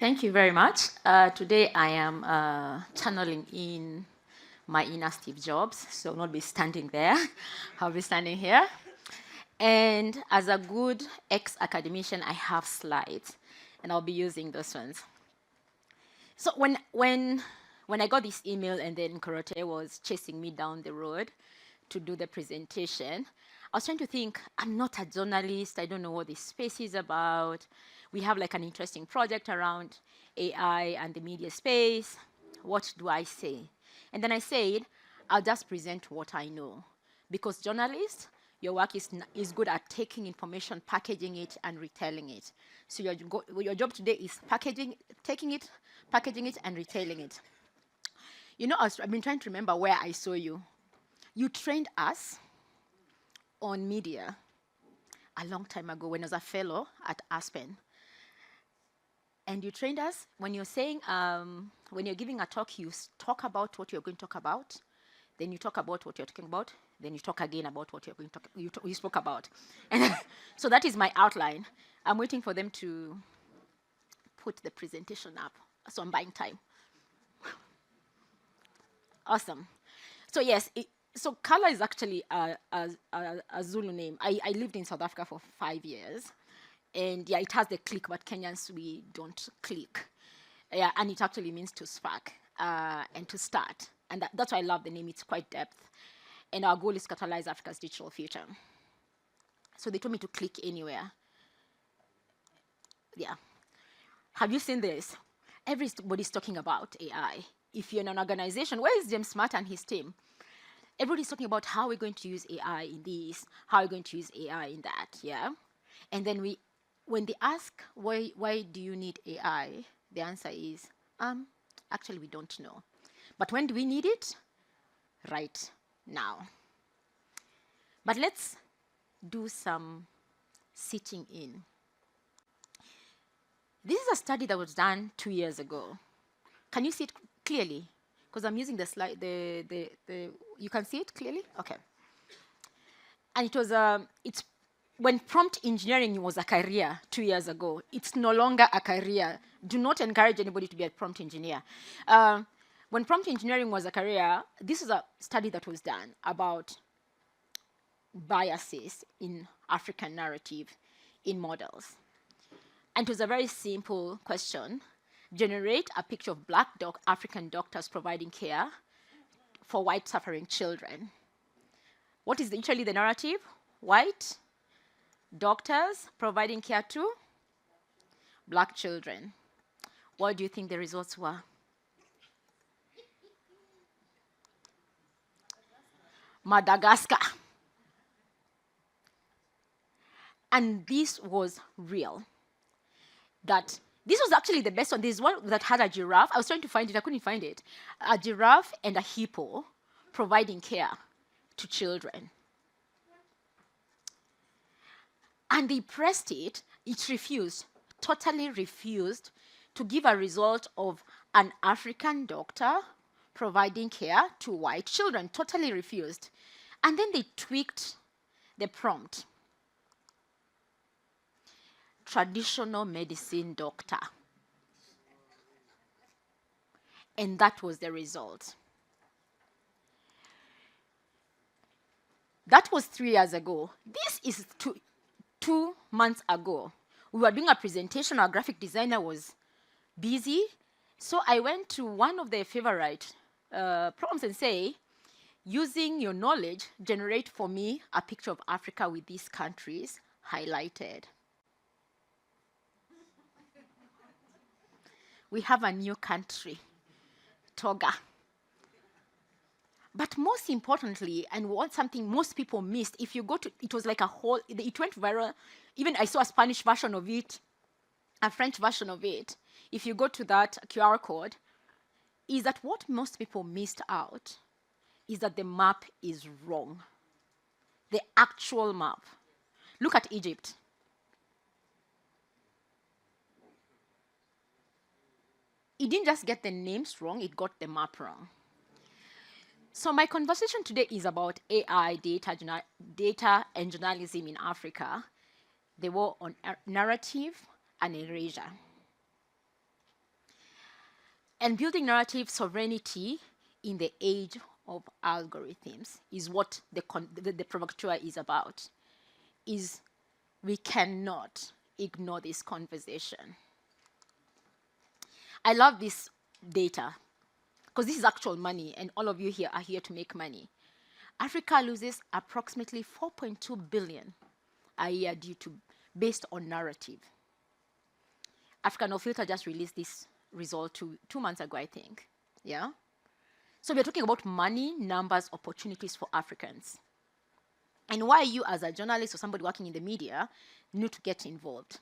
Thank you very much. Today I am channeling in my inner Steve Jobs, so I'll not be standing there. I'll be standing here. And as a good ex-academician, I have slides, and I'll be using those ones. So when I got this email and then Korote was chasing me down the road to do the presentation, I was trying to think, I'm not a journalist, I don't know what this space is about. We have like an interesting project around AI and the media space. What do I say? And then I said, I'll just present what I know. Because journalists, your work is good at taking information, packaging it, and retelling it. So your job today is taking it, packaging it, and retailing it. You know, I've been trying to remember where I saw you. You trained us on media a long time ago when I was a fellow at Aspen. And you trained us when you're saying, when you're giving a talk, you talk about what you're going to talk about, then you talk about what you're talking about, then you talk again about what you're going to talk, you spoke about. And so that is my outline. I'm waiting for them to put the presentation up, so I'm buying time. Awesome. So yes, so Qhala is actually a Zulu name. I lived in South Africa for 5 years. And yeah, it has the click, but Kenyans, we don't click. Yeah, and it actually means to spark and to start. And that's why I love the name. It's quite depth. And our goal is to catalyze Africa's digital future. So they told me to click anywhere. Yeah. Have you seen this? Everybody's talking about AI. If you're in an organization, where is James Smart and his team? Everybody's talking about how we're going to use AI in this, how we're going to use AI in that, yeah? And then when they ask, why do you need AI? The answer is, actually, we don't know. But when do we need it? Right now. But let's do some sitting in. This is a study that was done 2 years ago. Can you see it clearly? Because I'm using the slide, you can see it clearly? Okay. And it was, when prompt engineering was a career 2 years ago, it's no longer a career. Do not encourage anybody to be a prompt engineer. When prompt engineering was a career, this is a study that was done about biases in African narrative in models. And it was a very simple question. Generate a picture of black African doctors providing care for white suffering children. What is literally the narrative? White doctors providing care to black children. What do you think the results were? Madagascar. And this was real. This was actually the best one. There's one that had a giraffe. I was trying to find it, I couldn't find it. A giraffe and a hippo providing care to children. And they pressed it, it refused, totally refused to give a result of an African doctor providing care to white children, totally refused. And then they tweaked the prompt. Traditional medicine doctor. And that was the result. That was 3 years ago. This is 2 months ago. We were doing a presentation, our graphic designer was busy. So I went to one of their favorite prompts and say, using your knowledge, generate for me a picture of Africa with these countries highlighted. We have a new country, Toga. But most importantly, and something most people missed, if you go to, it was like a whole, it went viral. Even I saw a Spanish version of it, a French version of it. If you go to that QR code, is that what most people missed out is that the map is wrong. The actual map. Look at Egypt. It didn't just get the names wrong, it got the map wrong. So my conversation today is about AI, data and journalism in Africa. The war on narrative and erasure. And building narrative sovereignty in the age of algorithms is what the provocateur is about. Is we cannot ignore this conversation. I love this data because this is actual money and all of you here are here to make money. Africa loses approximately 4.2 billion a year based on narrative. Africa No Filter just released this result 2 months ago, I think. Yeah? So we're talking about money, numbers, opportunities for Africans. And why you as a journalist or somebody working in the media need to get involved.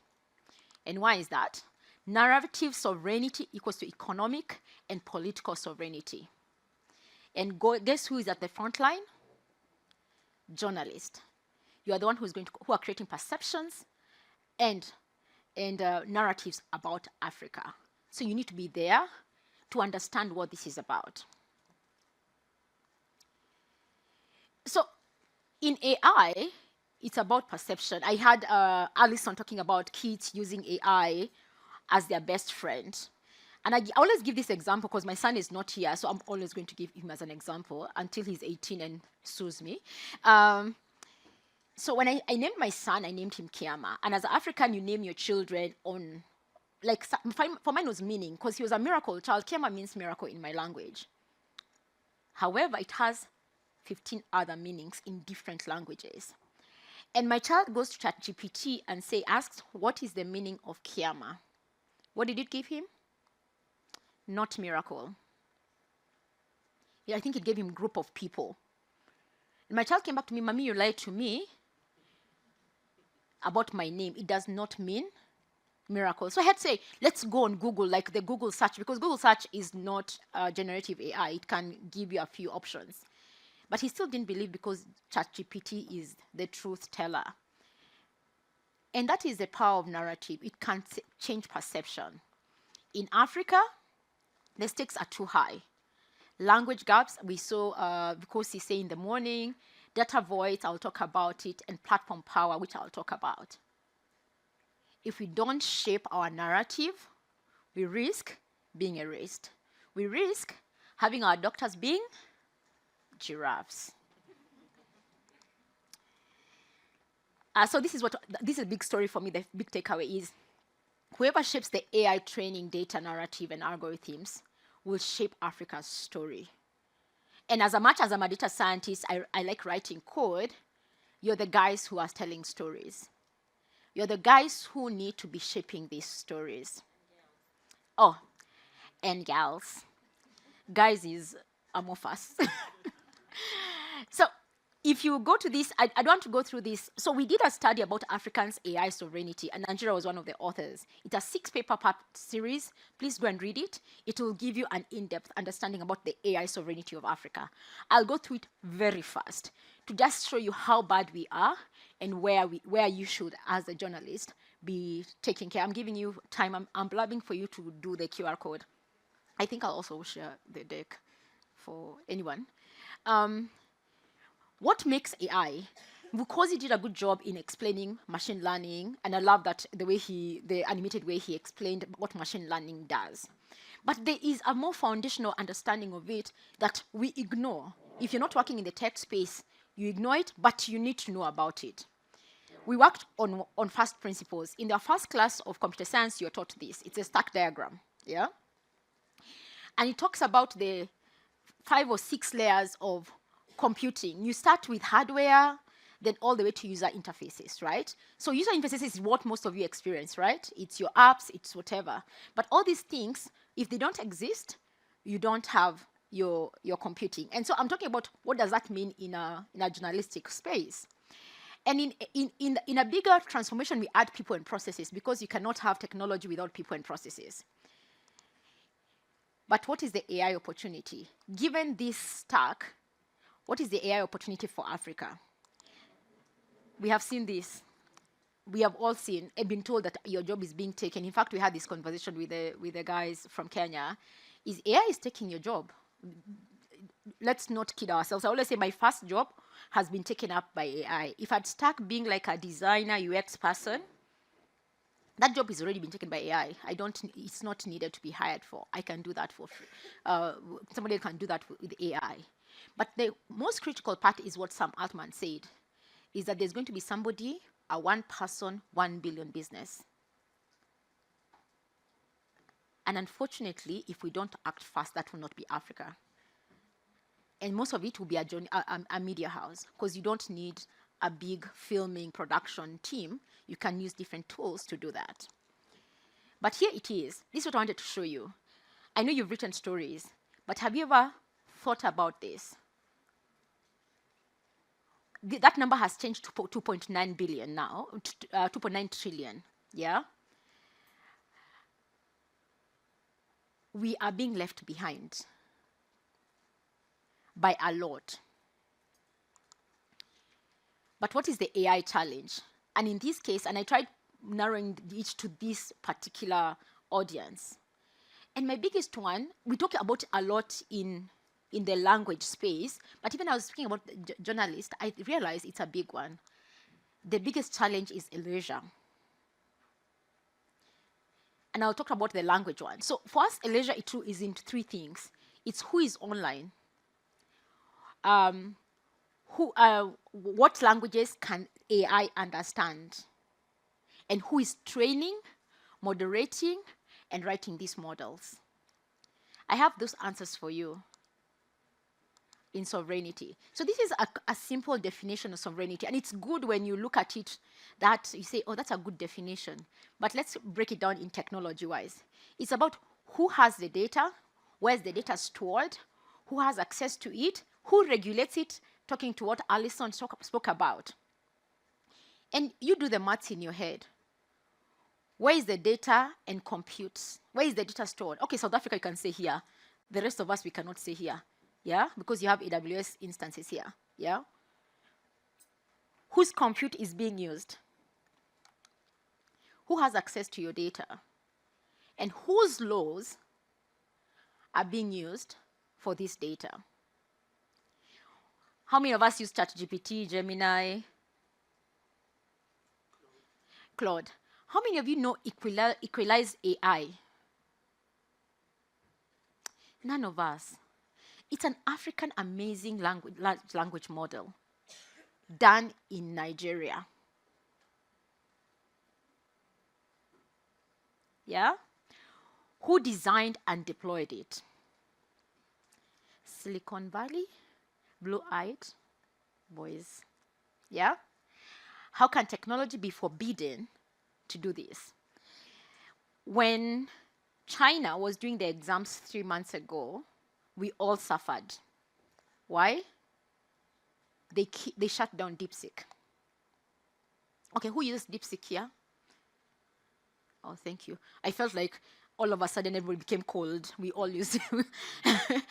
And why is that? Narrative sovereignty equals to economic and political sovereignty. And guess who is at the front line? Journalists. You are the one who are creating perceptions and narratives about Africa. So you need to be there to understand what this is about. So in AI, it's about perception. I had Alison talking about kids using AI as their best friend. And I always give this example because my son is not here, so I'm always going to give him as an example until he's 18 and sues me. So when I named my son, I named him Kiama. And as an African, you name your children on, like, for mine was meaning, because he was a miracle child. Kiama means miracle in my language. However, it has 15 other meanings in different languages. And my child goes to ChatGPT and asks, what is the meaning of Kiama? What did it give him? Not miracle. Yeah, I think it gave him group of people. And my child came back to me, Mommy, you lied to me about my name. It does not mean miracle. So I had to say, let's go on Google, like the Google search, because Google search is not generative AI. It can give you a few options. But he still didn't believe because ChatGPT is the truth teller. And that is the power of narrative. It can change perception. In Africa, the stakes are too high. Language gaps, we saw because he say in the morning, data voids, I'll talk about it, and platform power, which I'll talk about. If we don't shape our narrative, we risk being erased. We risk having our doctors being giraffes. So this is a big story for me. The big takeaway is whoever shapes the AI training data narrative and algorithms will shape Africa's story. And as much as I'm a data scientist, I like writing code, you're the guys who are telling stories. You're the guys who need to be shaping these stories. Oh, and gals. Guys is amorphous. So if you go to this, I don't want to go through this. So we did a study about Africans' AI sovereignty, and Nigeria was one of the authors. It's a 6-paper series. Please go and read it. It will give you an in-depth understanding about the AI sovereignty of Africa. I'll go through it very fast to just show you how bad we are and where you should, as a journalist, be taking care. I'm giving you time. I'm blabbing for you to do the QR code. I think I'll also share the deck for anyone. What makes AI? Because he did a good job in explaining machine learning, and I love that the animated way he explained what machine learning does. But there is a more foundational understanding of it that we ignore. If you're not working in the tech space, you ignore it, but you need to know about it. We worked on first principles. In the first class of computer science, you're taught this. It's a stack diagram, yeah? And it talks about the 5 or 6 layers of computing. You start with hardware, then all the way to user interfaces, right? So user interfaces is what most of you experience, right? It's your apps, it's whatever. But all these things, if they don't exist, you don't have your computing. And so I'm talking about what does that mean in a journalistic space. And in a bigger transformation, we add people and processes because you cannot have technology without people and processes. But what is the AI opportunity? Given this stack, what is the AI opportunity for Africa? We have seen this. We have all seen and been told that your job is being taken. In fact, we had this conversation with the guys from Kenya. Is AI is taking your job? Let's not kid ourselves. I always say my first job has been taken up by AI. If I'd stuck being like a designer, UX person, That job is already been taken by AI. It's not needed to be hired for. I can do that for free. Somebody can do that with AI. But the most critical part is what Sam Altman said, is that there's going to be somebody, a one person, 1 billion business. And unfortunately, if we don't act fast, that will not be Africa. And most of it will be a media house, because you don't need a big filming production team. You can use different tools to do that. But here it is. This is what I wanted to show you. I know you've written stories, but have you ever thought about this? That number has changed to 2.9 billion now, 2.9 trillion, yeah? We are being left behind by a lot. But what is the AI challenge? And in this case, and I tried narrowing it to this particular audience. And my biggest one, we talk about a lot in the language space, but even I was speaking about journalists, I realized it's a big one. The biggest challenge is erasure. And I'll talk about the language one. So for us, erasure is in three things. It's who is online, what languages can AI understand, and who is training, moderating, and writing these models. I have those answers for you in sovereignty. So this is a simple definition of sovereignty, and it's good when you look at it that you say, oh, that's a good definition. But let's break it down in technology-wise. It's about who has the data, where's the data stored, who has access to it, who regulates it, talking to what Alison spoke about. And you do the maths in your head. Where is the data and compute? Where is the data stored? Okay, South Africa, you can say here. The rest of us, we cannot say here. Yeah, because you have AWS instances here. Yeah. Whose compute is being used? Who has access to your data? And whose laws are being used for this data? How many of us use ChatGPT, Gemini, Claude? How many of you know Equalize AI? None of us. It's an African amazing large language model done in Nigeria. Yeah? Who designed and deployed it? Silicon Valley, blue-eyed boys. Yeah? How can technology be forbidden to do this? When China was doing the exams 3 months ago, we all suffered. Why? They shut down DeepSeek. Okay, who used DeepSeek here? Oh, thank you. I felt like all of a sudden everybody became cold. We all used it.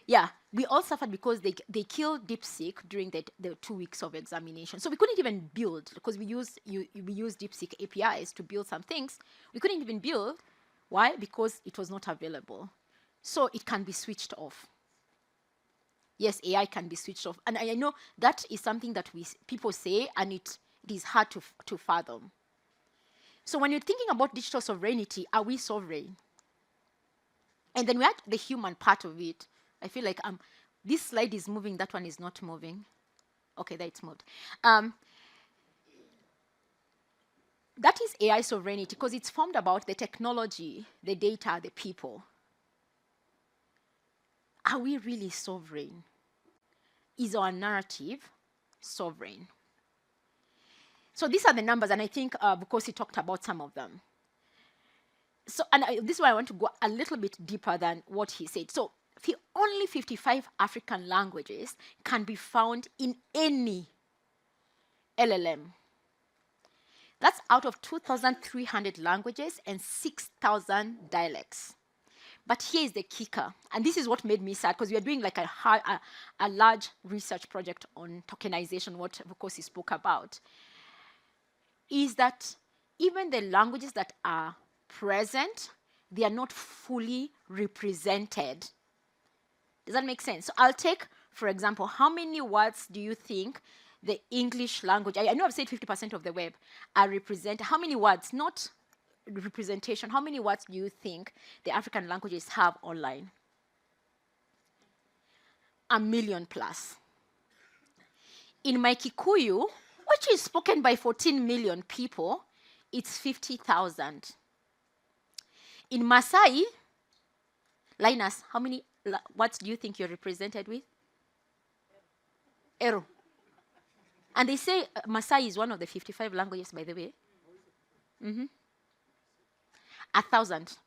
Yeah, we all suffered because they killed DeepSeek during the 2 weeks of examination. So we couldn't even build, because we use DeepSeek APIs to build some things. We couldn't even build. Why? Because it was not available. So it can be switched off. Yes, AI can be switched off. And I know that is something that people say, and it is hard to fathom. So when you're thinking about digital sovereignty, are we sovereign? And then we add the human part of it. I feel like this slide is moving, that one is not moving. Okay, there it's moved. That is AI sovereignty, because it's formed about the technology, the data, the people. Are we really sovereign? Is our narrative sovereign? So these are the numbers, and I think because he talked about some of them. So, and this is why I want to go a little bit deeper than what he said. So only 55 African languages can be found in any LLM. That's out of 2,300 languages and 6,000 dialects. But here is the kicker, and this is what made me sad, because we are doing like a large research project on tokenization, what of course he spoke about, is that even the languages that are present, they are not fully represented. Does that make sense? So I'll take, for example, how many words do you think the English language, I know I've said 50% of the web are represented. How many words? Not representation, how many words do you think the African languages have online? 1 million plus. In my Kikuyu, which is spoken by 14 million people, it's 50,000. In Maasai, Linus, how many words do you think you're represented with? Ero. And they say Maasai is one of the 55 languages, by the way. 1,000.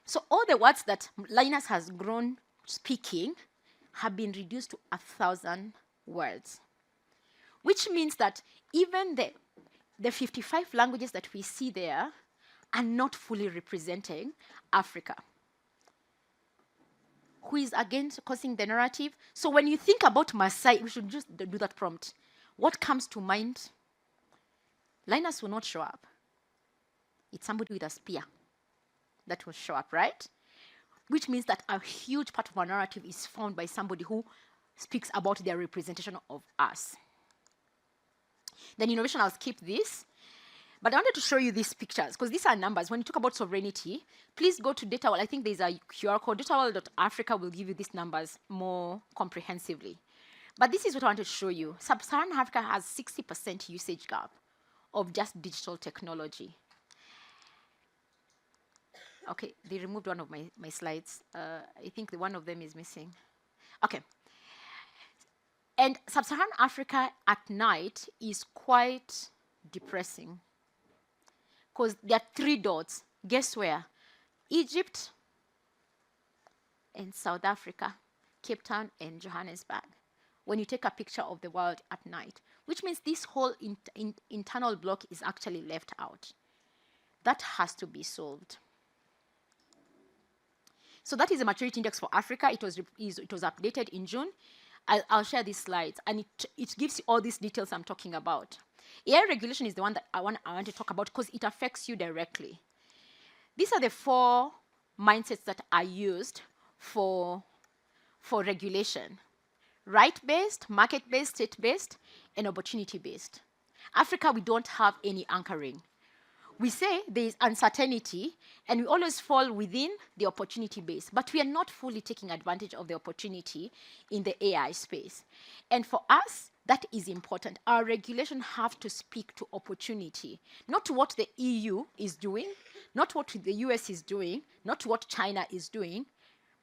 So all the words that Linus has grown speaking have been reduced to 1,000 words, which means that even the 55 languages that we see there are not fully representing Africa. Who is again causing the narrative? So when you think about Maasai, we should just do that prompt. What comes to mind? Linus will not show up. It's somebody with a spear that will show up, right? Which means that a huge part of our narrative is found by somebody who speaks about their representation of us. Then innovation, I'll skip this. But I wanted to show you these pictures, because these are numbers. When you talk about sovereignty, please go to Data World. I think there's a QR code. DataWorld.Africa will give you these numbers more comprehensively. But this is what I want to show you. Sub-Saharan Africa has 60% usage gap of just digital technology. Okay, they removed one of my slides. I think one of them is missing. Okay. And Sub-Saharan Africa at night is quite depressing, because there are 3 dots. Guess where? Egypt and South Africa, Cape Town and Johannesburg, when you take a picture of the world at night, which means this whole internal block is actually left out. That has to be solved. So that is the maturity index for Africa. It was updated in June. I'll share these slides, and it gives you all these details I'm talking about. AI regulation is the one that I want to talk about, because it affects you directly. These are the 4 mindsets that are used for regulation: right-based, market-based, state-based, and opportunity-based. Africa, we don't have any anchoring. We say there is uncertainty, and we always fall within the opportunity base, but we are not fully taking advantage of the opportunity in the AI space. And for us, that is important. Our regulation have to speak to opportunity, not to what the EU is doing, not what the US is doing, not what China is doing,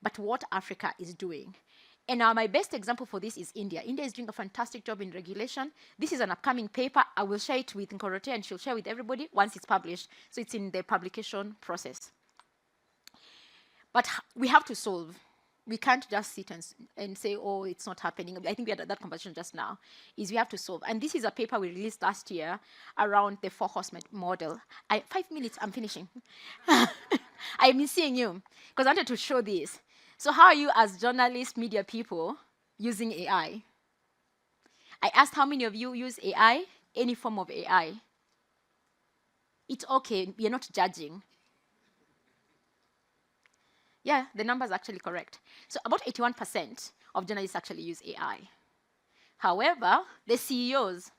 but what Africa is doing. And my best example for this is India. India is doing a fantastic job in regulation. This is an upcoming paper. I will share it with Nkorote, and she'll share with everybody once it's published. So it's in the publication process. But we have to solve. We can't just sit and say, oh, it's not happening. I think we had that conversation just now, is we have to solve. And this is a paper we released last year around the 4 horsemen model. 5 minutes, I'm finishing. I've been seeing you, because I wanted to show this. So how are you as journalists, media people, using AI? I asked how many of you use AI, any form of AI. It's okay, you're not judging. Yeah, the number's actually correct. So about 81% of journalists actually use AI. However, the CEOs,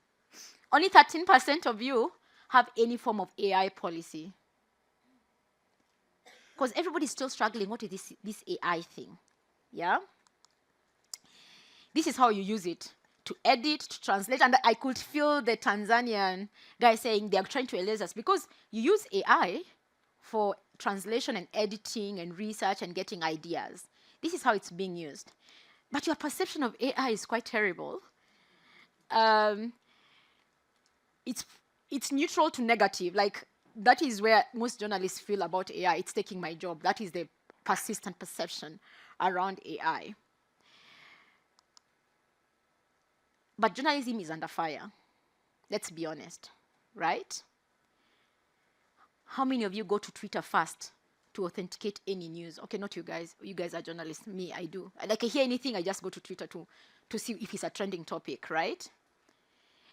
only 13% of you have any form of AI policy. Because everybody's still struggling, what is this AI thing? Yeah? This is how you use it, to edit, to translate. And I could feel the Tanzanian guy saying they're trying to erase us, because you use AI for translation and editing and research and getting ideas. This is how it's being used. But your perception of AI is quite terrible. It's neutral to negative. Like, that is where most journalists feel about AI. It's taking my job. That is the persistent perception around AI. But journalism is under fire. Let's be honest, right? How many of you go to Twitter first to authenticate any news? Okay, not you guys. You guys are journalists. Me, I do. Like, I hear anything, I just go to Twitter to see if it's a trending topic, right?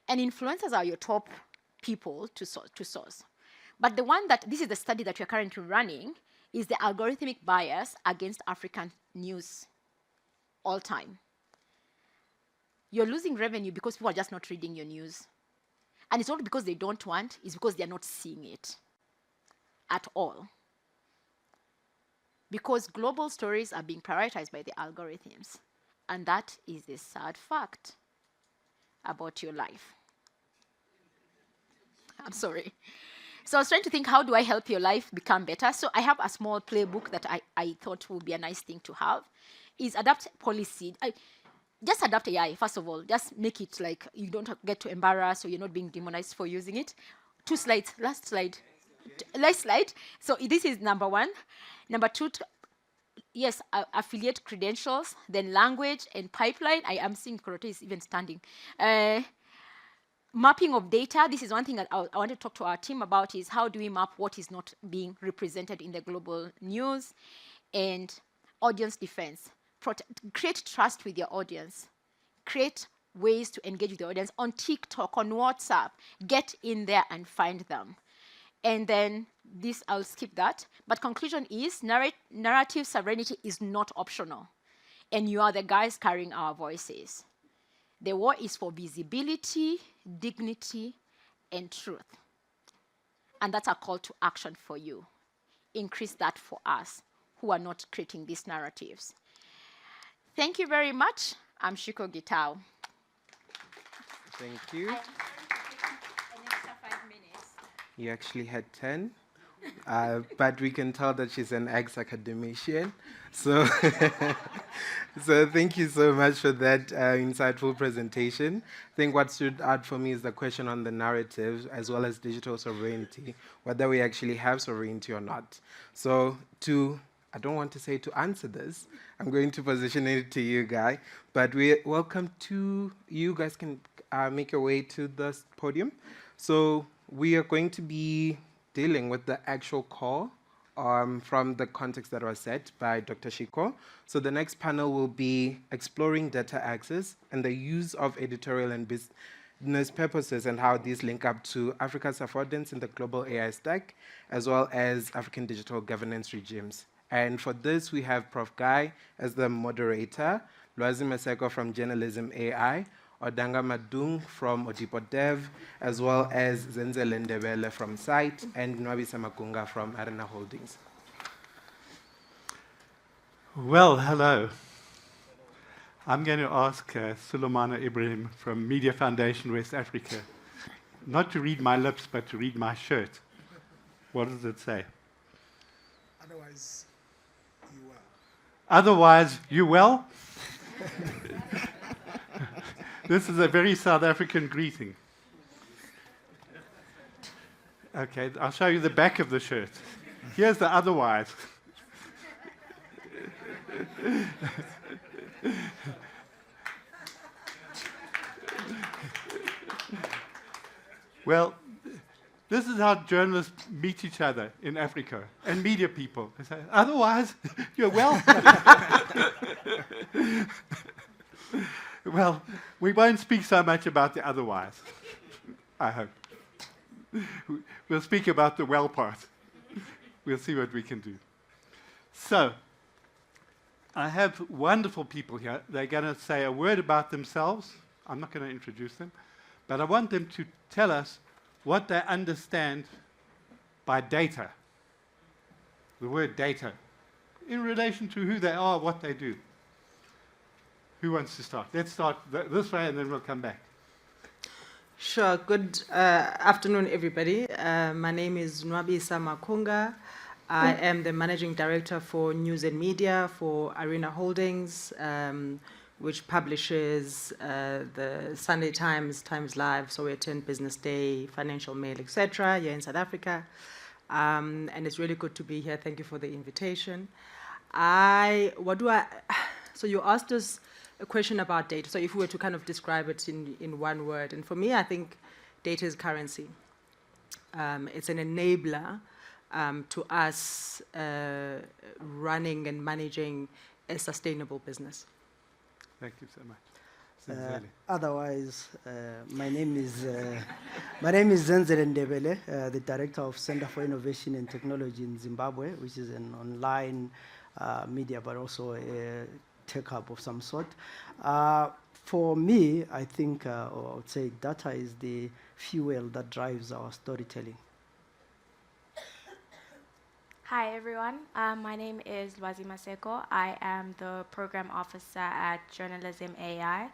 And influencers are your top people to source. But the one this is the study that we're currently running, is the algorithmic bias against African news all time. You're losing revenue because people are just not reading your news. And it's not because they don't want, it's because they're not seeing it. at all. Because global stories are being prioritized by the algorithms. And that is the sad fact about your life. I'm sorry. So I was trying to think, how do I help your life become better? So I have a small playbook that I thought would be a nice thing to have. Is adapt policy. Just adapt AI, first of all. Just make it like you don't get to embarrass or you're not being demonized for using it. 2 slides, last slide. Last slide. So this is number 1. Number 2, yes, affiliate credentials, then language and pipeline. I am seeing Korote is even standing. Mapping of data. This is one thing that I want to talk to our team about, is how do we map what is not being represented in the global news, and audience defense. Create trust with your audience. Create ways to engage with the audience on TikTok, on WhatsApp. Get in there and find them. And then this, I'll skip that. But conclusion is narrative sovereignty is not optional. And you are the guys carrying our voices. The war is for visibility, dignity, and truth. And that's a call to action for you. Increase that for us who are not creating these narratives. Thank you very much. I'm Shikoh Gitau. Thank you. An extra 5 minutes. You actually had 10. But we can tell that she's an ex-academician. So, so thank you so much for that insightful presentation. I think what stood out for me is the question on the narrative, as well as digital sovereignty, whether we actually have sovereignty or not. So I don't want to say to answer this, I'm going to position it to you, Guy, but we welcome to, you guys can make your way to the podium. So we are going to be dealing with the actual call from the context that was set by Dr. Shikoh. So the next panel will be exploring data access and the use of editorial and business purposes and how these link up to Africa's affordance in the global AI stack, as well as African digital governance regimes. And for this, we have Prof. Guy as the moderator, Lwazi Maseko from Journalism AI, Odanga Madung from Odipo Dev, as well as Zenzele Ndebele from CITE, and Nwabisa Makunga from Arena Holdings. Well, hello. I'm going to ask Suleimana Ibrahim from Media Foundation West Africa not to read my lips, but to read my shirt. What does it say? Otherwise, you well. Otherwise, you well? This is a very South African greeting. Okay, I'll show you the back of the shirt. Here's the otherwise. Well, this is how journalists meet each other in Africa, and media people. They say, otherwise, you're well. Well, we won't speak so much about the otherwise, I hope. We'll speak about the well part. We'll see what we can do. So, I have wonderful people here. They're going to say a word about themselves. I'm not going to introduce them, but I want them to tell us what they understand by data, the word data, in relation to who they are, what they do. Who wants to start? Let's start this way, and then we'll come back. Sure. Good afternoon, everybody. My name is Nwabisa Makunga. I am the Managing Director for News and Media for Arena Holdings, which publishes the Sunday Times, Times Live, Sowetan Business Day, Financial Mail, etc., here in South Africa. And it's really good to be here. Thank you for the invitation. So you asked us a question about data. So if we were to kind of describe it in one word, and for me, I think data is currency. It's an enabler to us running and managing a sustainable business. Thank you so much. Otherwise, my name is Zenzele Ndebele, the Director of Center for Innovation and Technology in Zimbabwe, which is an online media, but also a tech hub of some sort. For me, I think, or I would say data is the fuel that drives our storytelling. Hi, everyone. My name is Lwazi Maseko. I am the program officer at Journalism AI.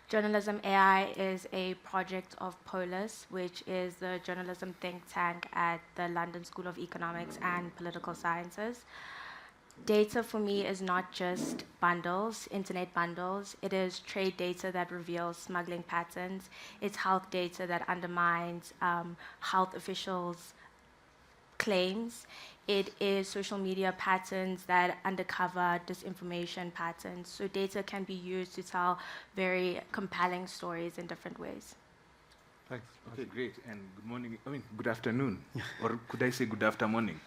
Journalism AI is a project of Polis, which is the journalism think tank at the London School of Economics and Political Sciences. Data for me is not just bundles, internet bundles. It is trade data that reveals smuggling patterns. It's health data that undermines health officials' claims. It is social media patterns that undercover disinformation patterns. So data can be used to tell very compelling stories in different ways. Thanks. Okay, great. And good morning. I mean, good afternoon. Or could I say good afternoon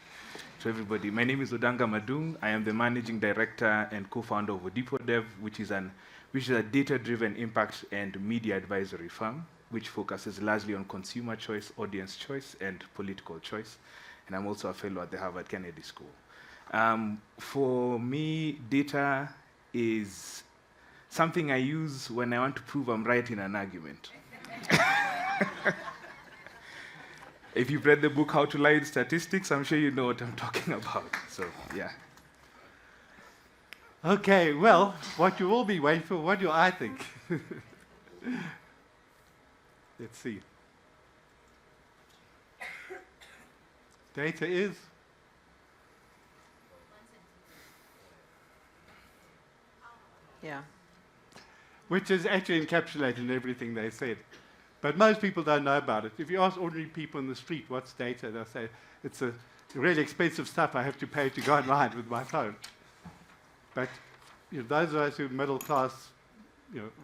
to everybody? My name is Odanga Madung. I am the managing director and co-founder of Odipo Dev, which is a data-driven impact and media advisory firm, which focuses largely on consumer choice, audience choice, and political choice. And I'm also a fellow at the Harvard Kennedy School. For me, data is something I use when I want to prove I'm right in an argument. If you've read the book, How to Lie in Statistics, I'm sure you know what I'm talking about. So, yeah. Okay, well, what you will be waiting for, what do I think? Let's see. Data is? Yeah. Which is actually encapsulated in everything they said. But most people don't know about it. If you ask ordinary people in the street, what's data? They'll say, it's a really expensive stuff I have to pay to go online with my phone. But those of us who are middle class,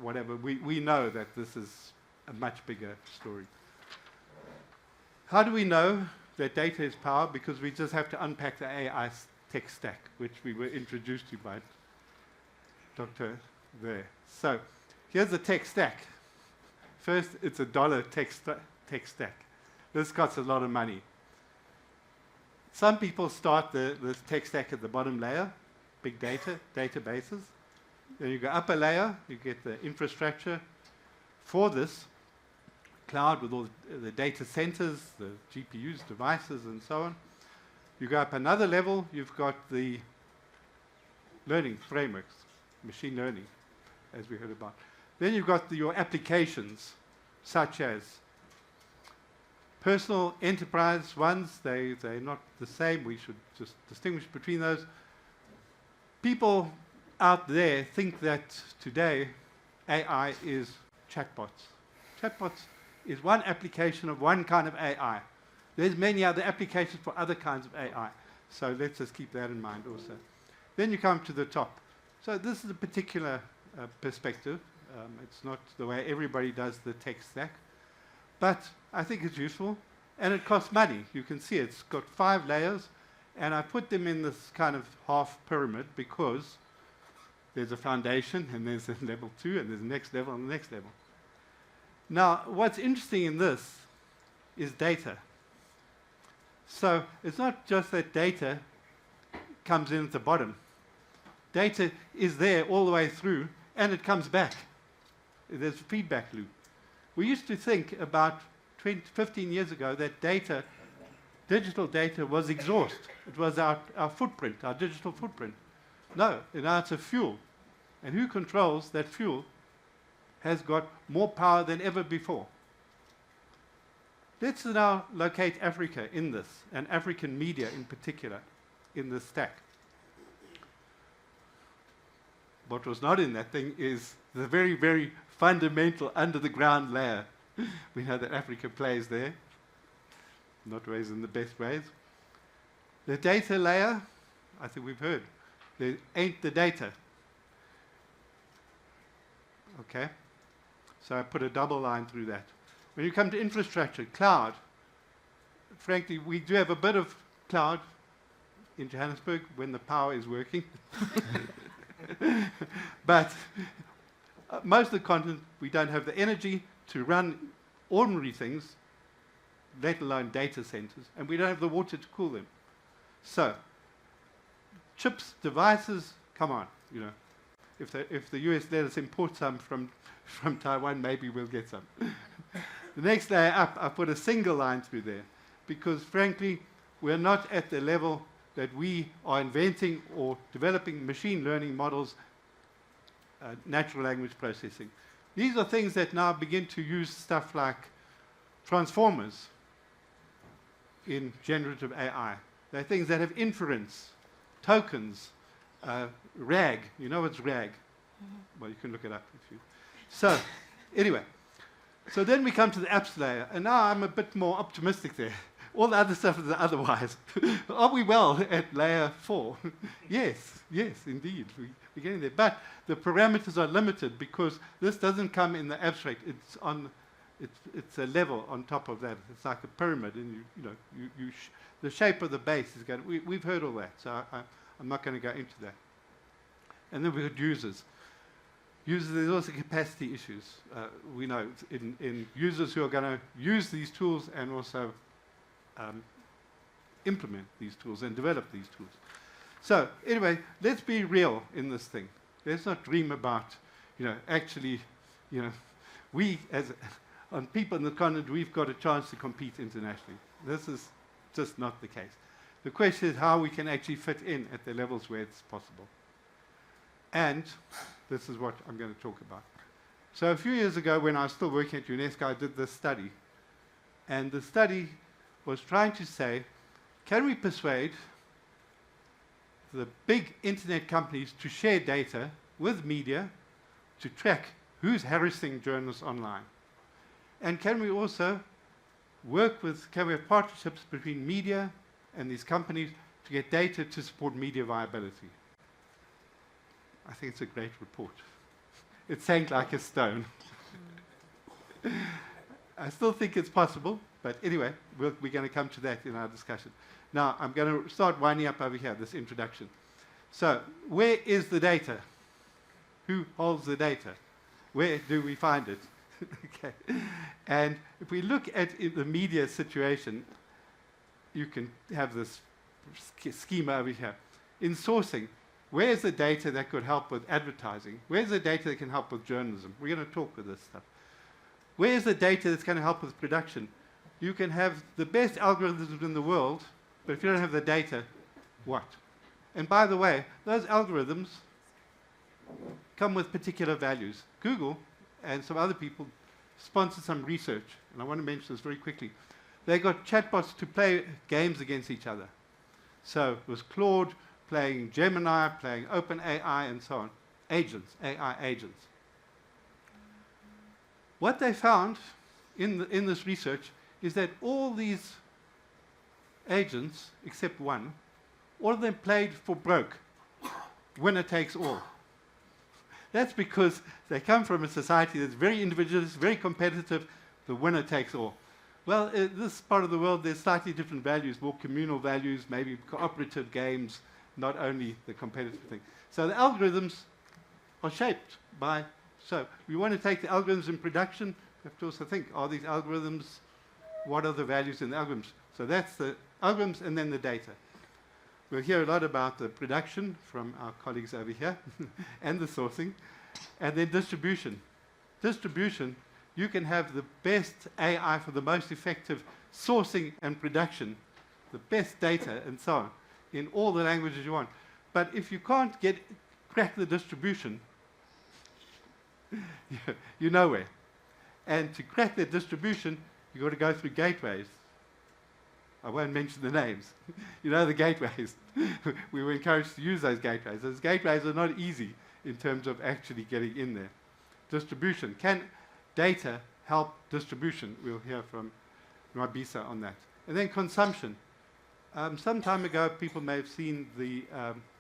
whatever, we know that this is a much bigger story. How do we know that data is power? Because we just have to unpack the AI tech stack, which we were introduced to by Dr. there. So here's the tech stack. First, it's $1 tech stack. This costs a lot of money. Some people start the tech stack at the bottom layer, big data, databases. Then you go upper layer, you get the infrastructure for this cloud with all the data centers, the GPUs, devices, and so on. You go up another level, you've got the learning frameworks, machine learning, as we heard about. Then you've got your applications, such as personal enterprise ones. They're not the same. We should just distinguish between those. People out there think that today AI is chatbots. Chatbots is one application of one kind of AI. There's many other applications for other kinds of AI. So let's just keep that in mind also. Then you come to the top. So this is a particular perspective. It's not the way everybody does the tech stack. But I think it's useful. And it costs money. You can see it's got 5 layers. And I put them in this kind of half pyramid because there's a foundation, and there's a level 2, and there's the next level, and the next level. Now, what's interesting in this is data. So it's not just that data comes in at the bottom. Data is there all the way through, and it comes back. There's a feedback loop. We used to think about 15 years ago that data, digital data, was exhaust. It was our footprint, our digital footprint. No, now it's a fuel. And who controls that fuel has got more power than ever before. Let's now locate Africa in this, and African media in particular, in this stack. What was not in that thing is the very, very fundamental under-the-ground layer. We know that Africa plays there, not always in the best ways. The data layer, I think we've heard, there ain't the data. Okay? So I put a double line through that. When you come to infrastructure, cloud, frankly, we do have a bit of cloud in Johannesburg when the power is working. But most of the continent, we don't have the energy to run ordinary things, let alone data centers, and we don't have the water to cool them. So, chips, devices, come on, If the US let us import some from Taiwan, maybe we'll get some. The next layer up, I put a single line through there, because frankly, we're not at the level that we are inventing or developing machine learning models, natural language processing. These are things that now begin to use stuff like transformers in generative AI. They're things that have inference, tokens, RAG. You know what's RAG? Well, you can look it up if you. So, anyway, so then we come to the apps layer, and now I'm a bit more optimistic there. All the other stuff is otherwise. Are we well at layer 4? Yes, indeed. We're getting there. But the parameters are limited because this doesn't come in the abstract. It's a level on top of that. It's like a pyramid, and the shape of the base is going. We've heard all that, so I'm not going to go into that. And then we've got users. Users, there's also capacity issues. We know in users who are going to use these tools and also implement these tools and develop these tools. So anyway, let's be real in this thing. Let's not dream about, actually, we as on people in the continent, we've got a chance to compete internationally. This is just not the case. The question is how we can actually fit in at the levels where it's possible. And this is what I'm going to talk about. So a few years ago, when I was still working at UNESCO, I did this study. And the study was trying to say, can we persuade the big internet companies to share data with media to track who's harassing journalists online? And can we also can we have partnerships between media and these companies to get data to support media viability? I think it's a great report. It sank like a stone. I still think it's possible, but anyway, we're going to come to that in our discussion. Now, I'm going to start winding up over here, this introduction. So, where is the data? Who holds the data? Where do we find it? Okay. And if we look at the media situation, you can have this schema over here. In sourcing, where's the data that could help with advertising? Where's the data that can help with journalism? We're going to talk with this stuff. Where's the data that's going to help with production? You can have the best algorithms in the world, but if you don't have the data, what? And by the way, those algorithms come with particular values. Google and some other people sponsored some research, and I want to mention this very quickly. They got chatbots to play games against each other. So it was Claude playing Gemini, playing OpenAI, and so on. Agents, AI agents. What they found in this research is that all these agents, except one, all of them played for broke. Winner takes all. That's because they come from a society that's very individualist, very competitive. The winner takes all. Well, in this part of the world, there's slightly different values, more communal values, maybe cooperative games, not only the competitive thing. So the algorithms are shaped by, so we want to take the algorithms in production, we have to also think, are these algorithms, what are the values in the algorithms? So that's the algorithms and then the data. We'll hear a lot about the production from our colleagues over here and the sourcing, and then distribution. Distribution, you can have the best AI for the most effective sourcing and production, the best data and so on, in all the languages you want. But if you can't crack the distribution, you're nowhere. And to crack the distribution, you've got to go through gateways. I won't mention the names. You know the gateways. We were encouraged to use those gateways. Those gateways are not easy in terms of actually getting in there. Distribution. Can data help distribution? We'll hear from Nwabisa on that. And then consumption. Some time ago, people may have seen the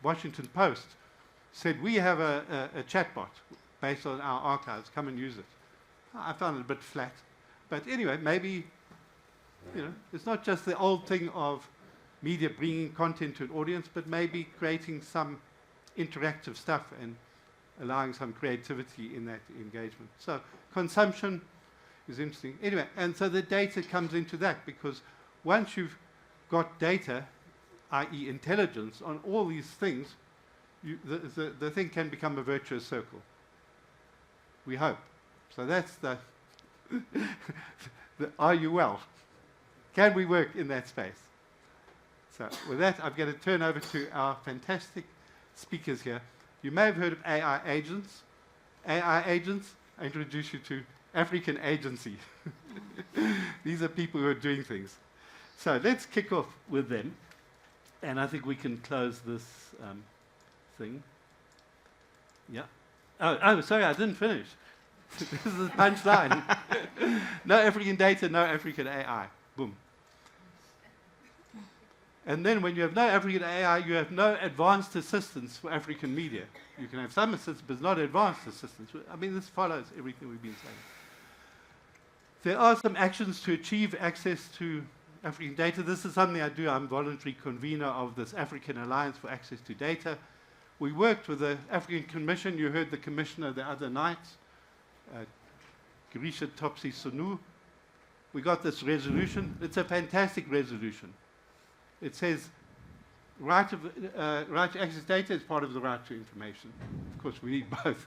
Washington Post said, we have a chatbot based on our archives. Come and use it. I found it a bit flat. But anyway, maybe, it's not just the old thing of media bringing content to an audience, but maybe creating some interactive stuff and allowing some creativity in that engagement. So consumption is interesting. Anyway, and so the data comes into that, because once you've got data, i.e. intelligence, on all these things, the thing can become a virtuous circle. We hope. So that's the are you well? Can we work in that space? So with that, I'm going to turn over to our fantastic speakers here. You may have heard of AI agents. AI agents, I introduce you to African agency. These are people who are doing things. So let's kick off with them. And I think we can close this thing. Yeah. Oh, sorry, I didn't finish. This is the punchline. No African data, no African AI. Boom. And then when you have no African AI, you have no advanced assistance for African media. You can have some assistance, but not advanced assistance. I mean, this follows everything we've been saying. There are some actions to achieve access to African data. This is something I do. I'm voluntary convener of this African Alliance for Access to Data. We worked with the African Commission. You heard the commissioner the other night, Girisha Topsy Sonu. We got this resolution. It's a fantastic resolution. It says right to access data is part of the right to information. Of course, we need both,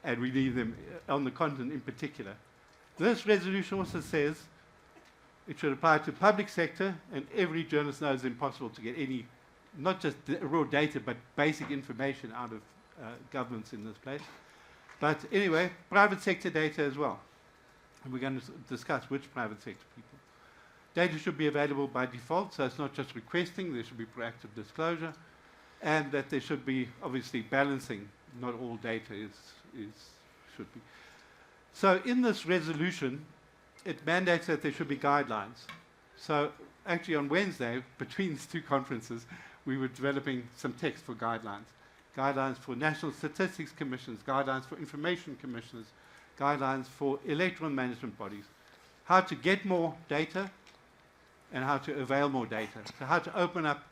and we need them on the continent in particular. This resolution also says it should apply to public sector, and every journalist knows it's impossible to get any, not just raw data, but basic information out of governments in this place. But anyway, private sector data as well. And we're going to discuss which private sector people. Data should be available by default, so it's not just requesting, there should be proactive disclosure, and that there should be, obviously, balancing. Not all data should be. So in this resolution, it mandates that there should be guidelines. So actually on Wednesday, between these two conferences, we were developing some text for guidelines. Guidelines for national statistics commissions, guidelines for information commissioners, guidelines for electoral management bodies. How to get more data, and how to avail more data. So how to open up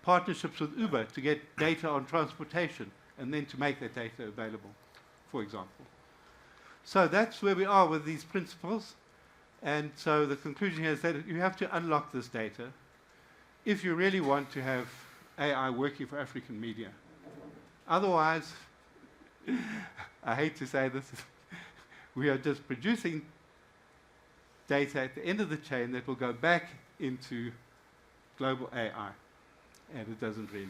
partnerships with Uber to get data on transportation and then to make that data available, for example. So that's where we are with these principles. And so the conclusion here is that you have to unlock this data if you really want to have AI working for African media. Otherwise, I hate to say this, we are just producing data at the end of the chain that will go back into global AI, and it doesn't really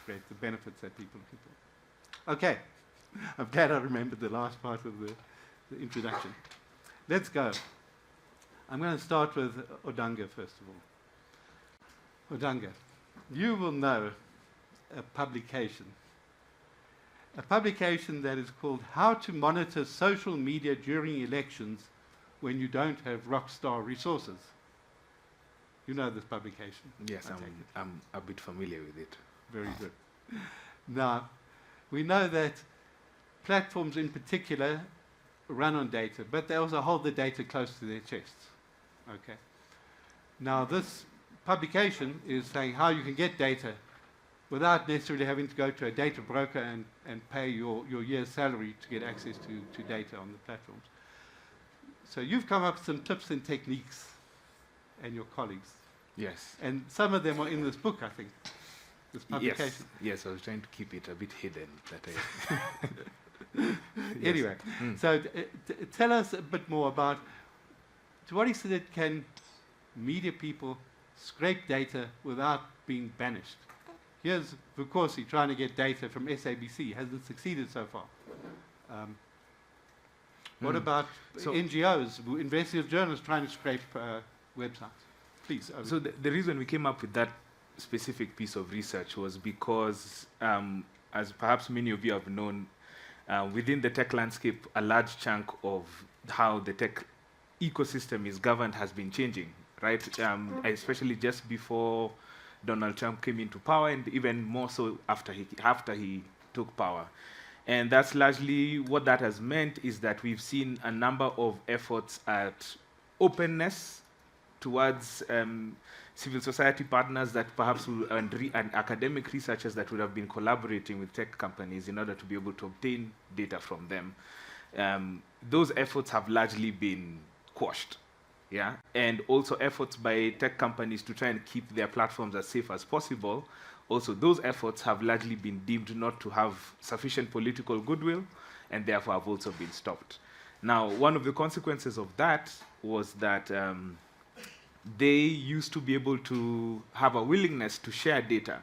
create the benefits that people are looking for. Okay, I'm glad I remembered the last part of the introduction. Let's go. I'm going to start with Odanga, first of all. Odanga, you will know a publication that is called How to Monitor Social Media During Elections When You Don't Have Rockstar Resources. You know this publication? Yes, I'm a bit familiar with it. Very good. Now, we know that platforms in particular run on data, but they also hold the data close to their chests. Okay. Now, this publication is saying how you can get data without necessarily having to go to a data broker and pay your year's salary to get access to data on the platforms. So you've come up with some tips and techniques, and your colleagues. Yes. And some of them are in this book, I think, this publication. Yes, I was trying to keep it a bit hidden. Anyway, so tell us a bit more about to what extent can media people scrape data without being banished? Here's Vukosi trying to get data from SABC. Hasn't succeeded so far. What about NGOs, investigative journalists trying to scrape websites? Please. So the reason we came up with that specific piece of research was because, as perhaps many of you have known, within the tech landscape, a large chunk of how the tech ecosystem is governed has been changing, right? Especially just before Donald Trump came into power, and even more so after he took power. And that's largely what that has meant is that we've seen a number of efforts at openness towards civil society partners that perhaps and academic researchers that would have been collaborating with tech companies in order to be able to obtain data from them. Those efforts have largely been quashed. Yeah, and also efforts by tech companies to try and keep their platforms as safe as possible. Also, those efforts have largely been deemed not to have sufficient political goodwill, and therefore have also been stopped. Now, one of the consequences of that was that they used to be able to have a willingness to share data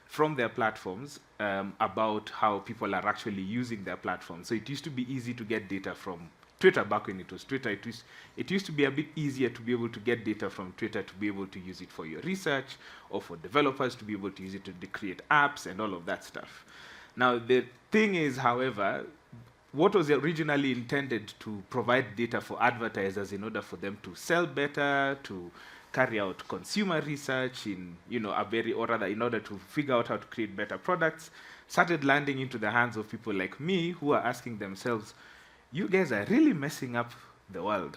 from their platforms about how people are actually using their platforms. So it used to be easy to get data from Twitter back when it was Twitter. It used to be a bit easier to be able to get data from Twitter to be able to use it for your research, or for developers to be able to use it to create apps and all of that stuff. Now, the thing is, however, what was originally intended to provide data for advertisers in order for them to sell better, to carry out consumer research in, in order to figure out how to create better products, started landing into the hands of people like me who are asking themselves, you guys are really messing up the world.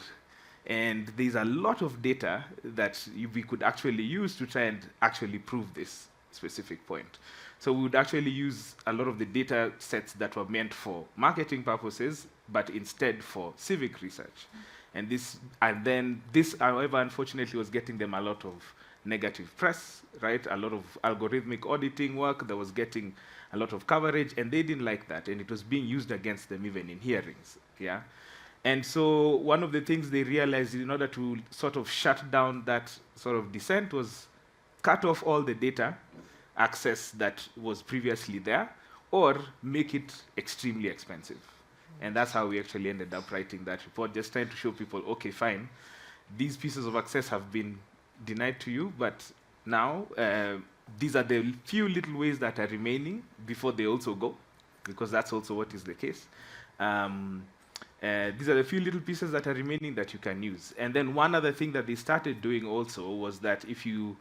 And there's a lot of data that we could actually use to try and actually prove this specific point. So we would actually use a lot of the data sets that were meant for marketing purposes, but instead for civic research. And then this, however, unfortunately, was getting them a lot of negative press, right? A lot of algorithmic auditing work that was getting a lot of coverage, and they didn't like that, and it was being used against them even in hearings, yeah? And so one of the things they realized in order to sort of shut down that sort of dissent was cut off all the data access that was previously there, or make it extremely expensive. And that's how we actually ended up writing that report, just trying to show people, okay, fine, these pieces of access have been denied to you, but now these are the few little ways that are remaining before they also go, because that's also what is the case. These are the few little pieces that are remaining that you can use. And then one other thing that they started doing also was that if you,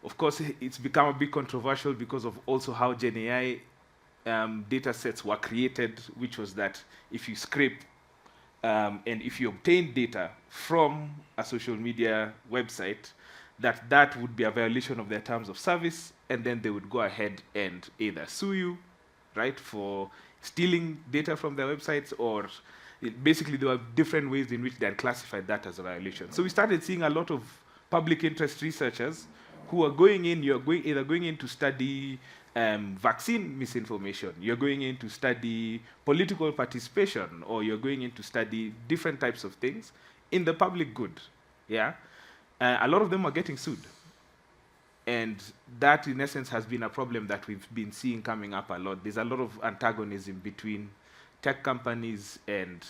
of course, it's become a bit controversial because of also how Gen AI data sets were created, which was that if you scrape and if you obtain data from a social media website, that would be a violation of their terms of service, and then they would go ahead and either sue you, right, for stealing data from their websites, or basically there were different ways in which they had classified that as a violation. So we started seeing a lot of public interest researchers who are going in, either going in to study vaccine misinformation, you're going in to study political participation, or you're going in to study different types of things in the public good, yeah? A lot of them are getting sued. And that, in essence, has been a problem that we've been seeing coming up a lot. There's a lot of antagonism between tech companies and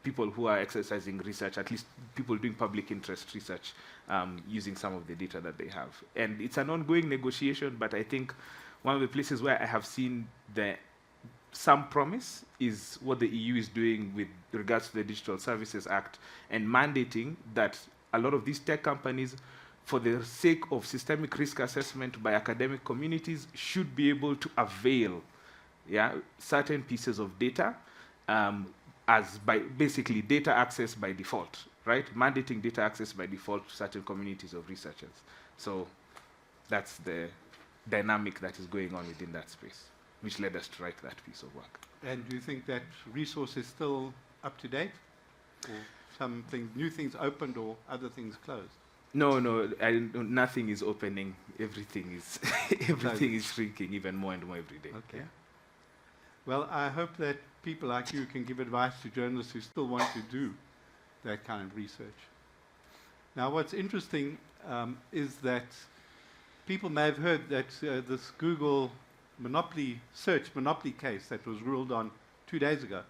people who are exercising research, at least people doing public interest research, using some of the data that they have. And it's an ongoing negotiation, but I think one of the places where I have seen some promise is what the EU is doing with regards to the Digital Services Act, and mandating that a lot of these tech companies, for the sake of systemic risk assessment by academic communities, should be able to avail certain pieces of data as by basically data access by default, right? Mandating data access by default to certain communities of researchers. So that's the dynamic that is going on within that space, which led us to write that piece of work. And do you think that resource is still up to date? Or some things, new things opened or other things closed? No, nothing is opening. Everything is everything is shrinking even more and more every day. Okay. Yeah. Well, I hope that people like you can give advice to journalists who still want to do that kind of research. Now, what's interesting is that people may have heard that this Google search monopoly case that was ruled on 2 days ago,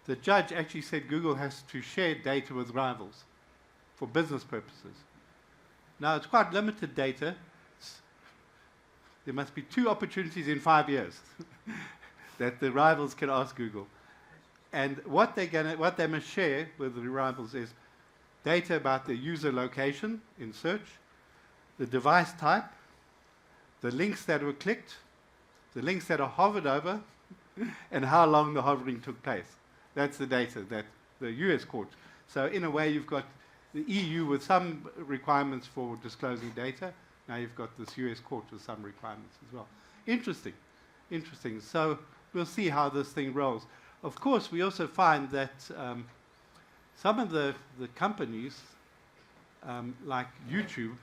the judge actually said Google has to share data with rivals for business purposes. Now, it's quite limited data. There must be 2 opportunities in 5 years that the rivals can ask Google. And what they must share with the rivals is data about the user location in search, the device type, the links that were clicked, the links that are hovered over, and how long the hovering took place. That's the data that the US court. So in a way, you've got the EU with some requirements for disclosing data. Now you've got this US court with some requirements as well. Interesting, interesting. So we'll see how this thing rolls. Of course, we also find that some of the companies, like YouTube,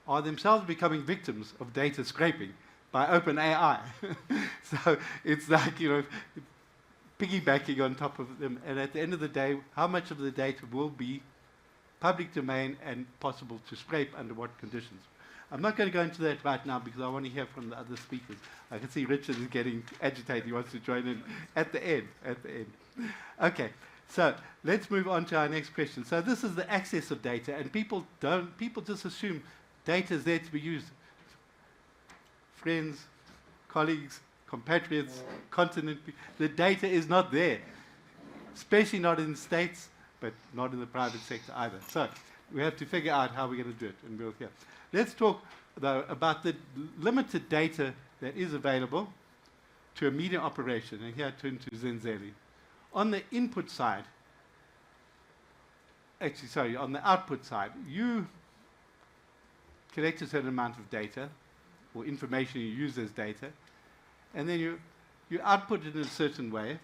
are themselves becoming victims of data scraping by OpenAI. So it's like, piggybacking on top of them. And at the end of the day, how much of the data will be public domain, and possible to scrape under what conditions. I'm not going to go into that right now because I want to hear from the other speakers. I can see Richard is getting agitated. He wants to join in at the end. Okay, so let's move on to our next question. So this is the access of data, and people just assume data is there to be used. Friends, colleagues, compatriots, continent, the data is not there, especially not in the States, but not in the private sector either. So we have to figure out how we're going to do it, and we'll hear. Let's talk, though, about the limited data that is available to a media operation, and here I turn to Zenzele. On the input side, on the output side, you collect a certain amount of data, or information you use as data, and then you output it in a certain way,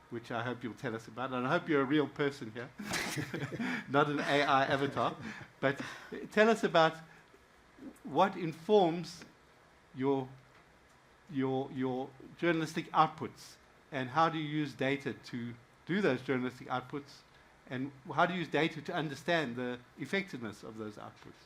which I hope you'll tell us about. And I hope you're a real person here, not an AI avatar. But tell us about what informs your journalistic outputs, and how do you use data to do those journalistic outputs, and how do you use data to understand the effectiveness of those outputs?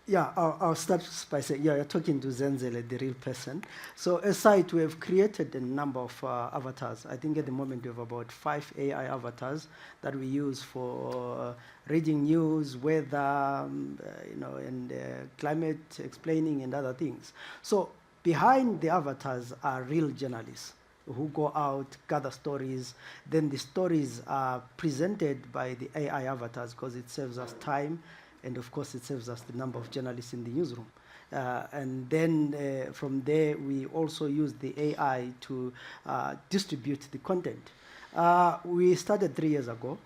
Yeah, I'll start by saying, yeah, you're talking to Zenzele, the real person. So as CITE, we have created a number of avatars. I think at the moment we have about 5 AI avatars that we use for reading news, weather, and climate explaining and other things. So behind the avatars are real journalists who go out, gather stories. Then the stories are presented by the AI avatars because it saves us time. And of course, it saves us the number of journalists in the newsroom. And then from there, we also use the AI to distribute the content. We started 3 years ago,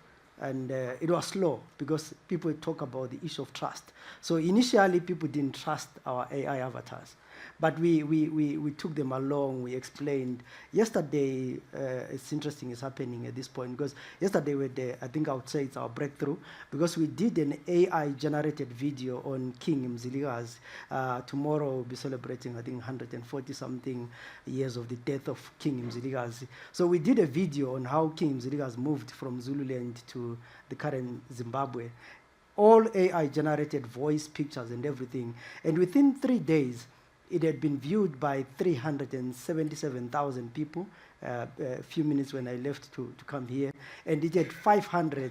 and it was slow because people talk about the issue of trust. So initially, people didn't trust our AI avatars. But we took them along, we explained. Yesterday, it's interesting, it's happening at this point, because yesterday, I think I would say it's our breakthrough, because we did an AI-generated video on King Mzilikazi. Tomorrow, we'll be celebrating, I think, 140-something years of the death of King Mzilikazi. So we did a video on how King Mzilikazi moved from Zululand to the current Zimbabwe. All AI-generated voice, pictures, and everything. And within 3 days, it had been viewed by 377,000 people a few minutes when I left to come here, and it had 500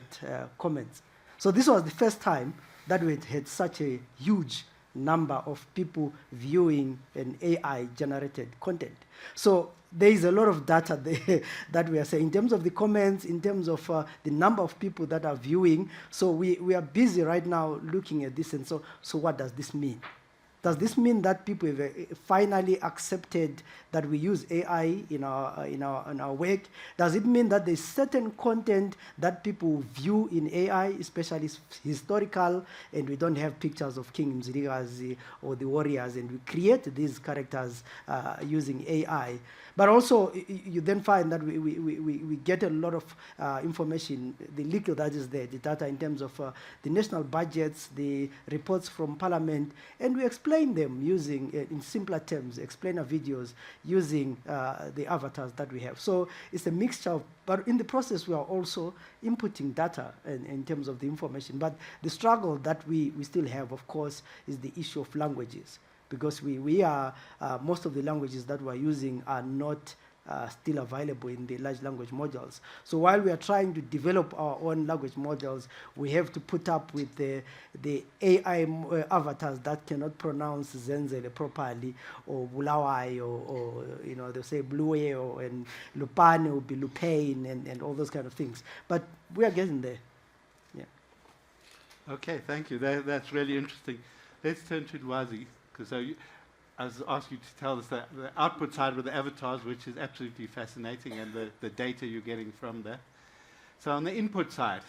comments. So this was the first time that we had such a huge number of people viewing an AI-generated content. So there is a lot of data there that we are saying in terms of the comments, in terms of the number of people that are viewing. So we are busy right now looking at this, and so what does this mean? Does this mean that people have finally accepted that we use AI in our work? Does it mean that there's certain content that people view in AI, especially historical, and we don't have pictures of King Mzilikazi or the warriors, and we create these characters using AI? But also, you then find that we get a lot of information, the little that is there, the data in terms of the national budgets, the reports from Parliament, and we explain them using, in simpler terms, explainer videos using the avatars that we have. So it's a mixture of, but in the process, we are also inputting data in terms of the information. But the struggle that we still have, of course, is the issue of languages. Because we are, most of the languages that we're using are not still available in the large language models. So while we are trying to develop our own language models, we have to put up with the AI avatars that cannot pronounce Zenzele properly, or Bulawai, or they'll say Blue, and Lupane will be Lupain, and all those kind of things. But we are getting there. Yeah. Okay, thank you. That's really interesting. Let's turn to Lwazi. Because I was asked you to tell us the output side with the avatars, which is absolutely fascinating, and the data you're getting from there. So on the input side,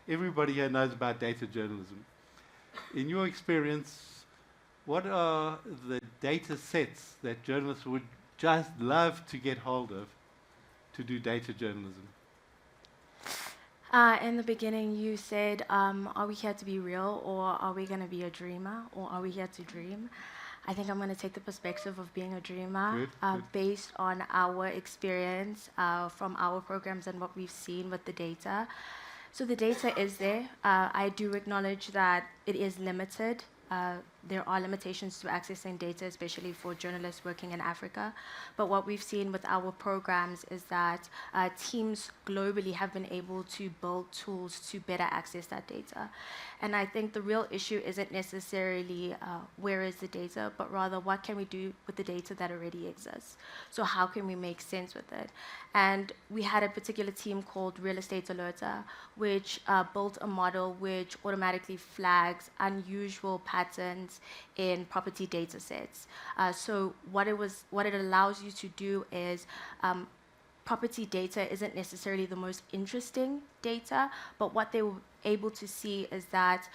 everybody here knows about data journalism. In your experience, what are the data sets that journalists would just love to get hold of to do data journalism? In the beginning, you said, are we here to be real, or are we going to be a dreamer, or are we here to dream? I think I'm going to take the perspective of being a dreamer. Good. Based on our experience from our programs and what we've seen with the data. So the data is there. I do acknowledge that it is limited. There are limitations to accessing data, especially for journalists working in Africa. But what we've seen with our programs is that teams globally have been able to build tools to better access that data. And I think the real issue isn't necessarily where is the data, but rather what can we do with the data that already exists. So how can we make sense with it? And we had a particular team called Real Estate Alerter, which built a model which automatically flags unusual patterns in property data sets. So what it allows you to do is property data isn't necessarily the most interesting data, but what they were able to see is that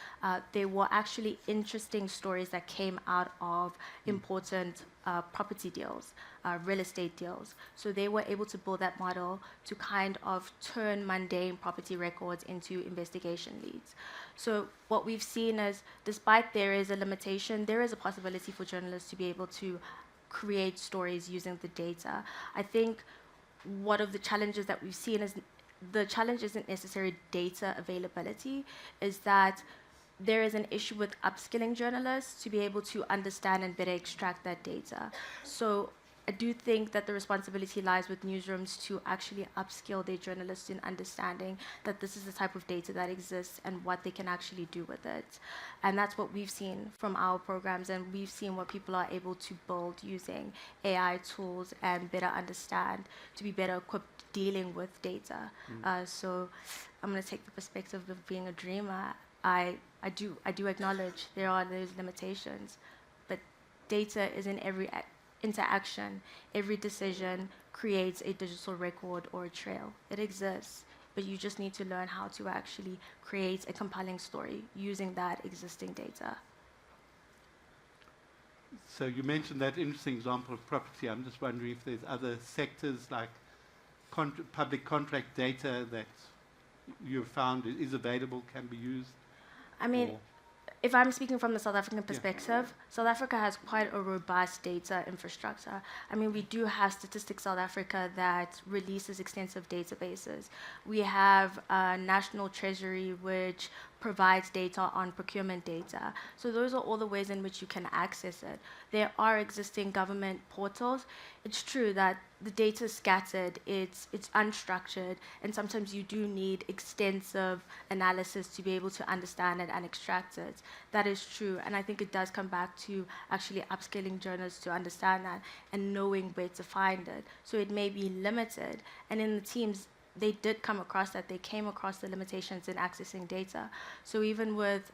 there were actually interesting stories that came out of important property deals, real estate deals. So they were able to build that model to kind of turn mundane property records into investigation leads. So what we've seen is, despite there is a limitation, there is a possibility for journalists to be able to create stories using the data. I think one of the challenges that we've seen is the challenge isn't necessarily data availability, is that there is an issue with upskilling journalists to be able to understand and better extract that data. So I do think that the responsibility lies with newsrooms to actually upskill their journalists in understanding that this is the type of data that exists and what they can actually do with it. And that's what we've seen from our programs, and we've seen what people are able to build using AI tools and better understand to be better equipped dealing with data. So I'm going to take the perspective of being a dreamer. I do acknowledge there are those limitations, but data is in every interaction. Every decision creates a digital record or a trail. It exists, but you just need to learn how to actually create a compelling story using that existing data. So you mentioned that interesting example of property. I'm just wondering if there's other sectors like public contract data that you've found is available, can be used? I mean, if I'm speaking from the South African perspective, South Africa has quite a robust data infrastructure. I mean, we do have Statistics South Africa that releases extensive databases. We have National Treasury, which provides data on procurement data. So those are all the ways in which you can access it. There are existing government portals. It's true that the data is scattered, it's unstructured, and sometimes you do need extensive analysis to be able to understand it and extract it. That is true, and I think it does come back to actually upskilling journalists to understand that and knowing where to find it. So it may be limited, and in the teams, they did come across that. They came across the limitations in accessing data. So even with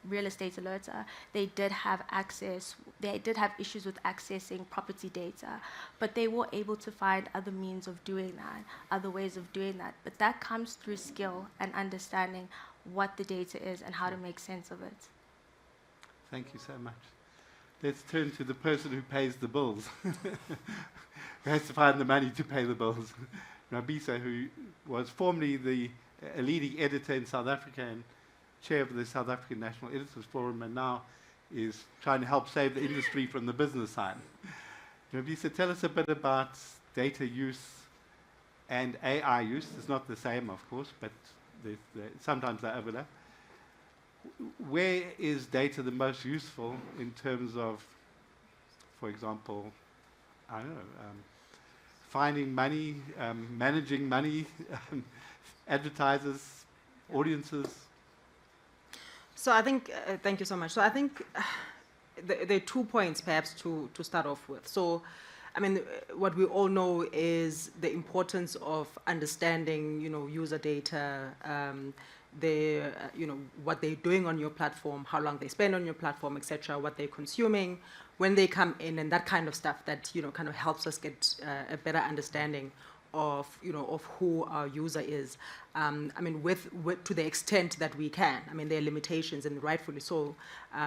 Real Estate Alerter, they did have access. They did have issues with accessing property data, but they were able to find other means of doing that, other ways of doing that. But that comes through skill and understanding what the data is and how to make sense of it. Thank you so much. Let's turn to the person who pays the bills, who has to find the money to pay the bills. Nwabisa, who was formerly a leading editor in South Africa and chair of the South African National Editors Forum, and now is trying to help save the industry from the business side. Nwabisa, tell us a bit about data use and AI use. It's not the same, of course, but sometimes they overlap. Where is data the most useful in terms of, for example, I don't know, finding money, managing money, advertisers, audiences? So I think, thank you so much. So I think there are 2 points perhaps to start off with. So, I mean, what we all know is the importance of understanding, user data, what they're doing on your platform, how long they spend on your platform, etc., what they're consuming, when they come in, and that kind of stuff that kind of helps us get a better understanding of of who our user is. I mean, with to the extent that we can. I mean, there are limitations, and rightfully so.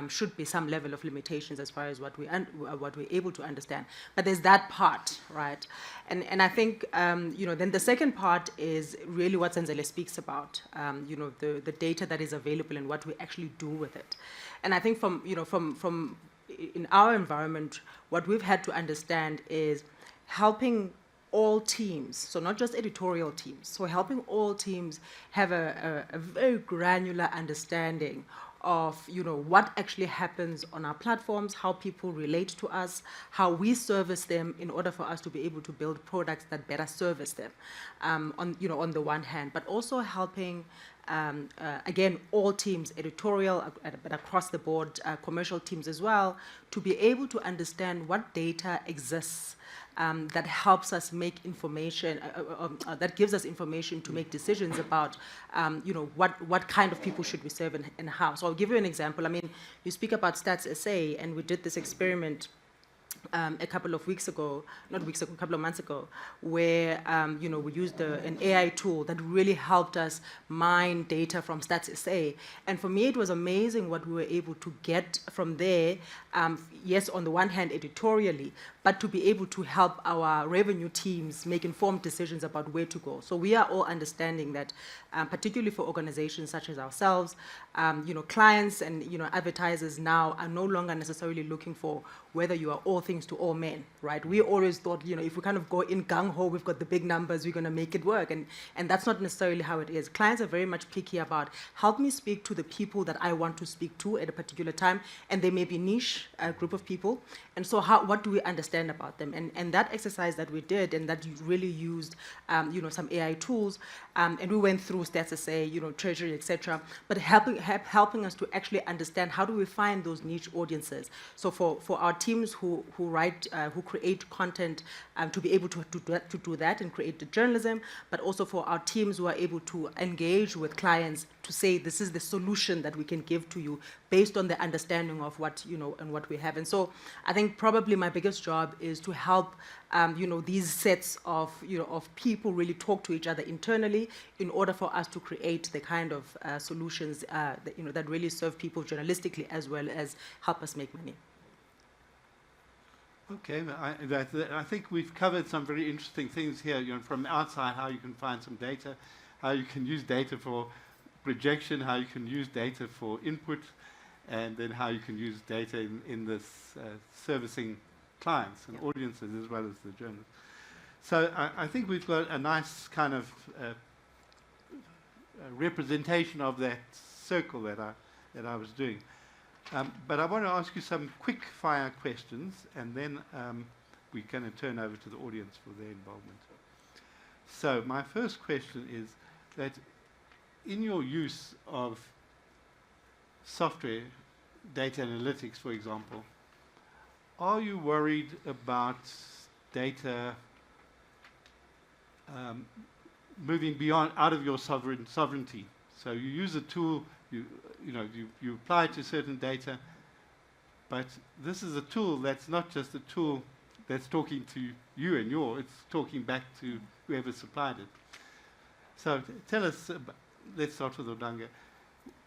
Should be some level of limitations as far as what we're able to understand. But there's that part, right? And I think then the second part is really what Zenzele speaks about. The data that is available and what we actually do with it. And I think from in our environment, what we've had to understand is helping all teams, so not just editorial teams, so helping all teams have a very granular understanding of what actually happens on our platforms, how people relate to us, how we service them in order for us to be able to build products that better service them, on the one hand, but also helping again, all teams, editorial, but across the board, commercial teams as well, to be able to understand what data exists that helps us make information, that gives us information to make decisions about, what kind of people should we serve and how. So I'll give you an example. I mean, you speak about Stats SA, and we did this experiment a couple of weeks ago, not weeks ago, a couple of months ago, where we used an AI tool that really helped us mine data from Stats SA. And for me, it was amazing what we were able to get from there. Yes, on the one hand, editorially, but to be able to help our revenue teams make informed decisions about where to go. So we are all understanding that, particularly for organizations such as ourselves, clients and advertisers now are no longer necessarily looking for whether you are all things to all men, right? We always thought, if we kind of go in gung-ho, we've got the big numbers, we're going to make it work. And that's not necessarily how it is. Clients are very much picky about, help me speak to the people that I want to speak to at a particular time. And they may be niche, a group of people. And so what do we understand about them? And that exercise that we did, and that really used, some AI tools, and we went through Stats SA, Treasury, etc., but helping us to actually understand, how do we find those niche audiences? So for our teams who write, who create content, to be able to do that and create the journalism, but also for our teams who are able to engage with clients to say, this is the solution that we can give to you based on the understanding of what, and what we have. And so I think probably my biggest job is to help, these sets of, of people really talk to each other internally in order for us to create the kind of solutions that, that really serve people journalistically as well as help us make money. Okay, I think we've covered some very interesting things here, from outside, how you can find some data, how you can use data for projection, how you can use data for input, and then how you can use data in this servicing clients and audiences as well as the journalists. So I think we've got a nice kind of representation of that circle that I was doing. But I want to ask you some quick fire questions, and then we're going to turn over to the audience for their involvement. So my first question is that in your use of software, data analytics, for example, are you worried about data moving out of your sovereignty? So you use a tool, you apply to certain data, but this is a tool that's not just a tool that's talking to you and it's talking back to whoever supplied it. So tell us, let's start with Odanga.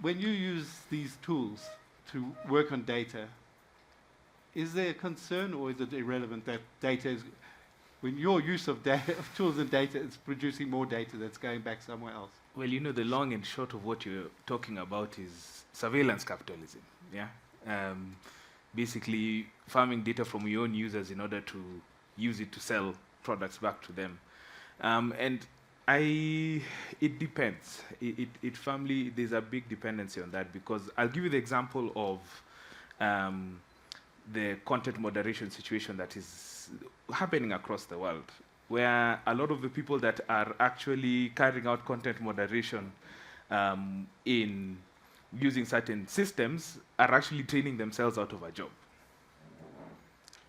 When you use these tools to work on data, is there a concern, or is it irrelevant that data is, when your use of tools and data is producing more data that's going back somewhere else? Well, the long and short of what you're talking about is surveillance capitalism. Yeah, basically farming data from your own users in order to use it to sell products back to them. And it depends. There's a big dependency on that, because I'll give you the example of the content moderation situation that is happening across the world, where a lot of the people that are actually carrying out content moderation in using certain systems are actually training themselves out of a job.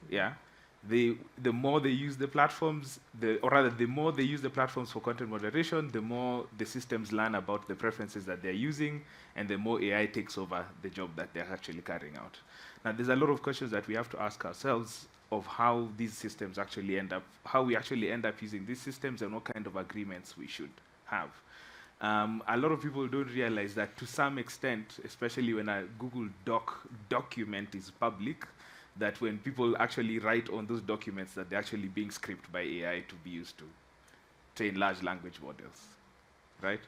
Yeah. The more they use the platforms, the more they use the platforms for content moderation, the more the systems learn about the preferences that they're using, and the more AI takes over the job that they're actually carrying out. Now, there's a lot of questions that we have to ask ourselves of how these systems actually how we actually end up using these systems, and what kind of agreements we should have. A lot of people don't realize that to some extent, especially when a Google document is public, that when people actually write on those documents, that they're actually being scraped by AI to be used to train large language models, right?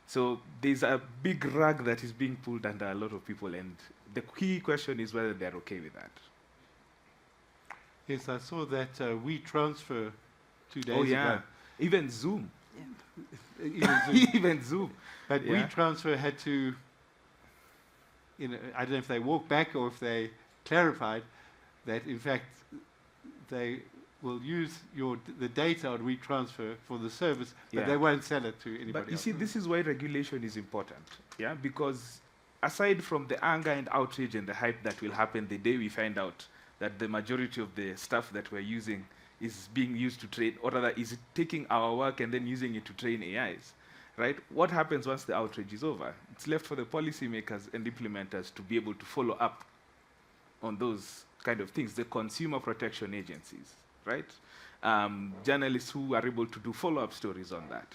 So there's a big rug that is being pulled under a lot of people, and the key question is whether they're okay with that. Yes, I saw that WeTransfer 2 days Oh, yeah. ago. Even Zoom. Even Zoom. Even Zoom. But Yeah. WeTransfer had to, I don't know if they walked back or if they clarified that, in fact, they will use the data on WeTransfer for the service, but Yeah. they won't sell it to anybody But you else. see, this is why regulation is important, yeah? Because aside from the anger and outrage and the hype that will happen the day we find out that the majority of the stuff that we're using is being used to train, or rather is taking our work and then using it to train AIs, right? What happens once the outrage is over? It's left for the policymakers and implementers to be able to follow up on those kind of things, the consumer protection agencies, right? Journalists who are able to do follow-up stories on that.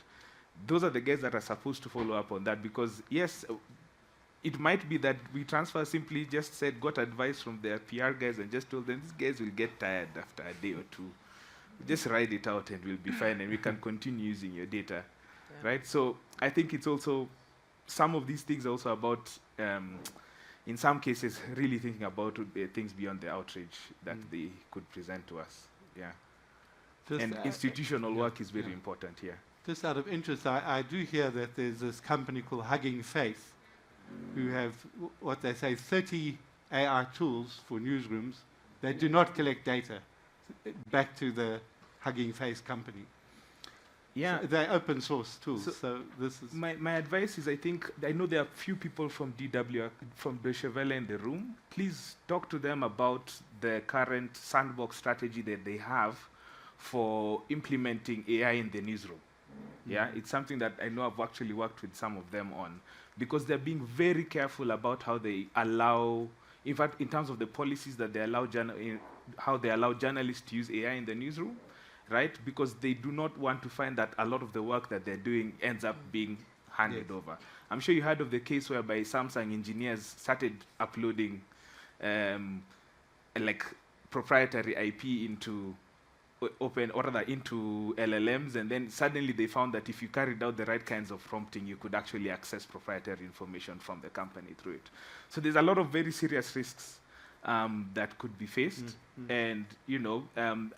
Those are the guys that are supposed to follow up on that, because yes, it might be that WeTransfer simply just said, got advice from their PR guys and just told them, these guys will get tired after a day or two. Just ride it out and we'll be fine and we can continue using your data, right? So I think it's also, some of these things are also about, in some cases, really thinking about things beyond the outrage that they could present to us, yeah. Just, And institutional work is very important here. Just out of interest, I do hear that there's this company called Hugging Face who have, what they say, 30 AI tools for newsrooms. They do not collect data back to the Hugging Face company. Yeah. So they're open source tools, so this is... My advice is, I know there are few people from DW, from Deutsche Welle in the room. Please talk to them about the current sandbox strategy that they have for implementing AI in the newsroom. Yeah, it's something that I know I've actually worked with some of them on, because they're being very careful about how they allow, in fact, in terms of the policies that they allow, how they allow journalists to use AI in the newsroom, right? Because they do not want to find that a lot of the work that they're doing ends up being handed over. I'm sure you heard of the case whereby Samsung engineers started uploading like proprietary IP into into LLMs, and then suddenly they found that if you carried out the right kinds of prompting, you could actually access proprietary information from the company through it. So there's a lot of very serious risks that could be faced. And,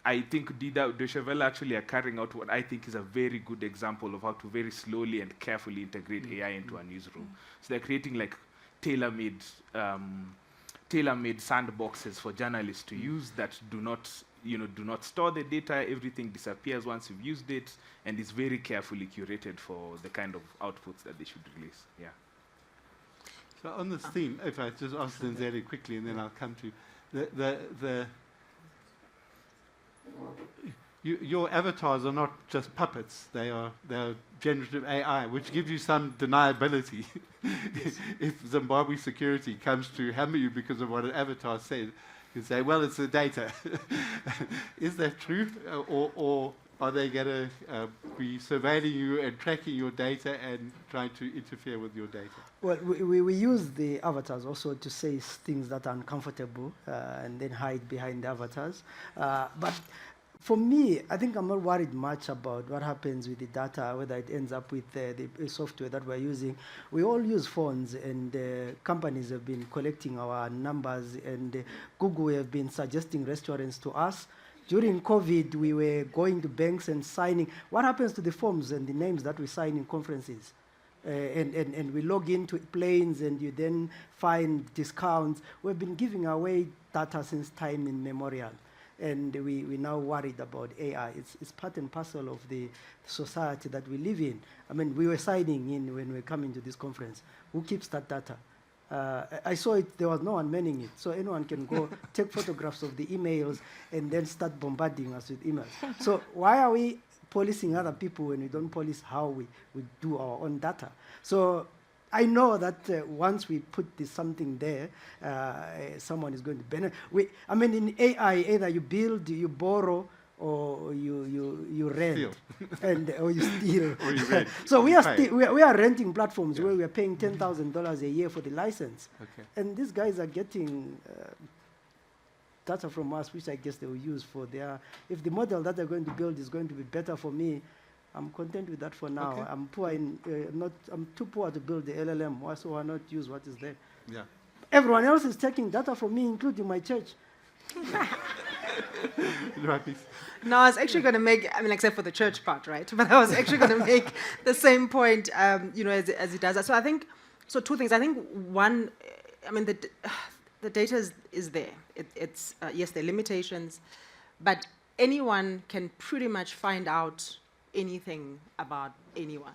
I think Deutsche Welle actually are carrying out what I think is a very good example of how to very slowly and carefully integrate AI into a newsroom. So they're creating like tailor-made sandboxes for journalists to use that do not store the data. Everything disappears once you've used it, and is very carefully curated for the kind of outputs that they should release. Yeah. So on this theme, if I just ask Zenzele quickly, and then I'll come to your avatars are not just puppets; they're generative AI, which gives you some deniability. If Zimbabwe security comes to hammer you because of what an avatar says, you say, "Well, it's the data." Is that true, or are they going to be surveilling you and tracking your data and trying to interfere with your data? Well, we use the avatars also to say things that are uncomfortable and then hide behind the avatars. But for me, I think I'm not worried much about what happens with the data, whether it ends up with the software that we're using. We all use phones, and companies have been collecting our numbers, and Google have been suggesting restaurants to us. During COVID, we were going to banks and signing. What happens to the forms and the names that we sign in conferences? And we log into planes, and you then find discounts. We've been giving away data since time immemorial. And we're now worried about AI. It's part and parcel of the society that we live in. I mean, we were signing in when we were coming to this conference. Who keeps that data? I saw it, there was no one manning it. So anyone can go take photographs of the emails and then start bombarding us with emails. So why are we policing other people when we don't police how we do our own data? So I know that once we put something there, someone is going to benefit. I mean, in AI, either you build, you borrow, or you rent, or you steal. Or you rent. So we are renting platforms where we are paying $10,000 a year for the license, and these guys are getting data from us, which I guess they will use for their. If the model that they're going to build is going to be better for me, I'm content with that for now. Okay. I'm poor I'm too poor to build the LLM, so why not use what is there? Yeah. Everyone else is taking data from me, including my church. Nwabisa. No, I was actually going to make, I mean, except for the church part, right? But I was actually going to make the same point, as it does. So I think, so two things. I think one, I mean, the data is there. It's yes, there are limitations, but anyone can pretty much find out anything about anyone,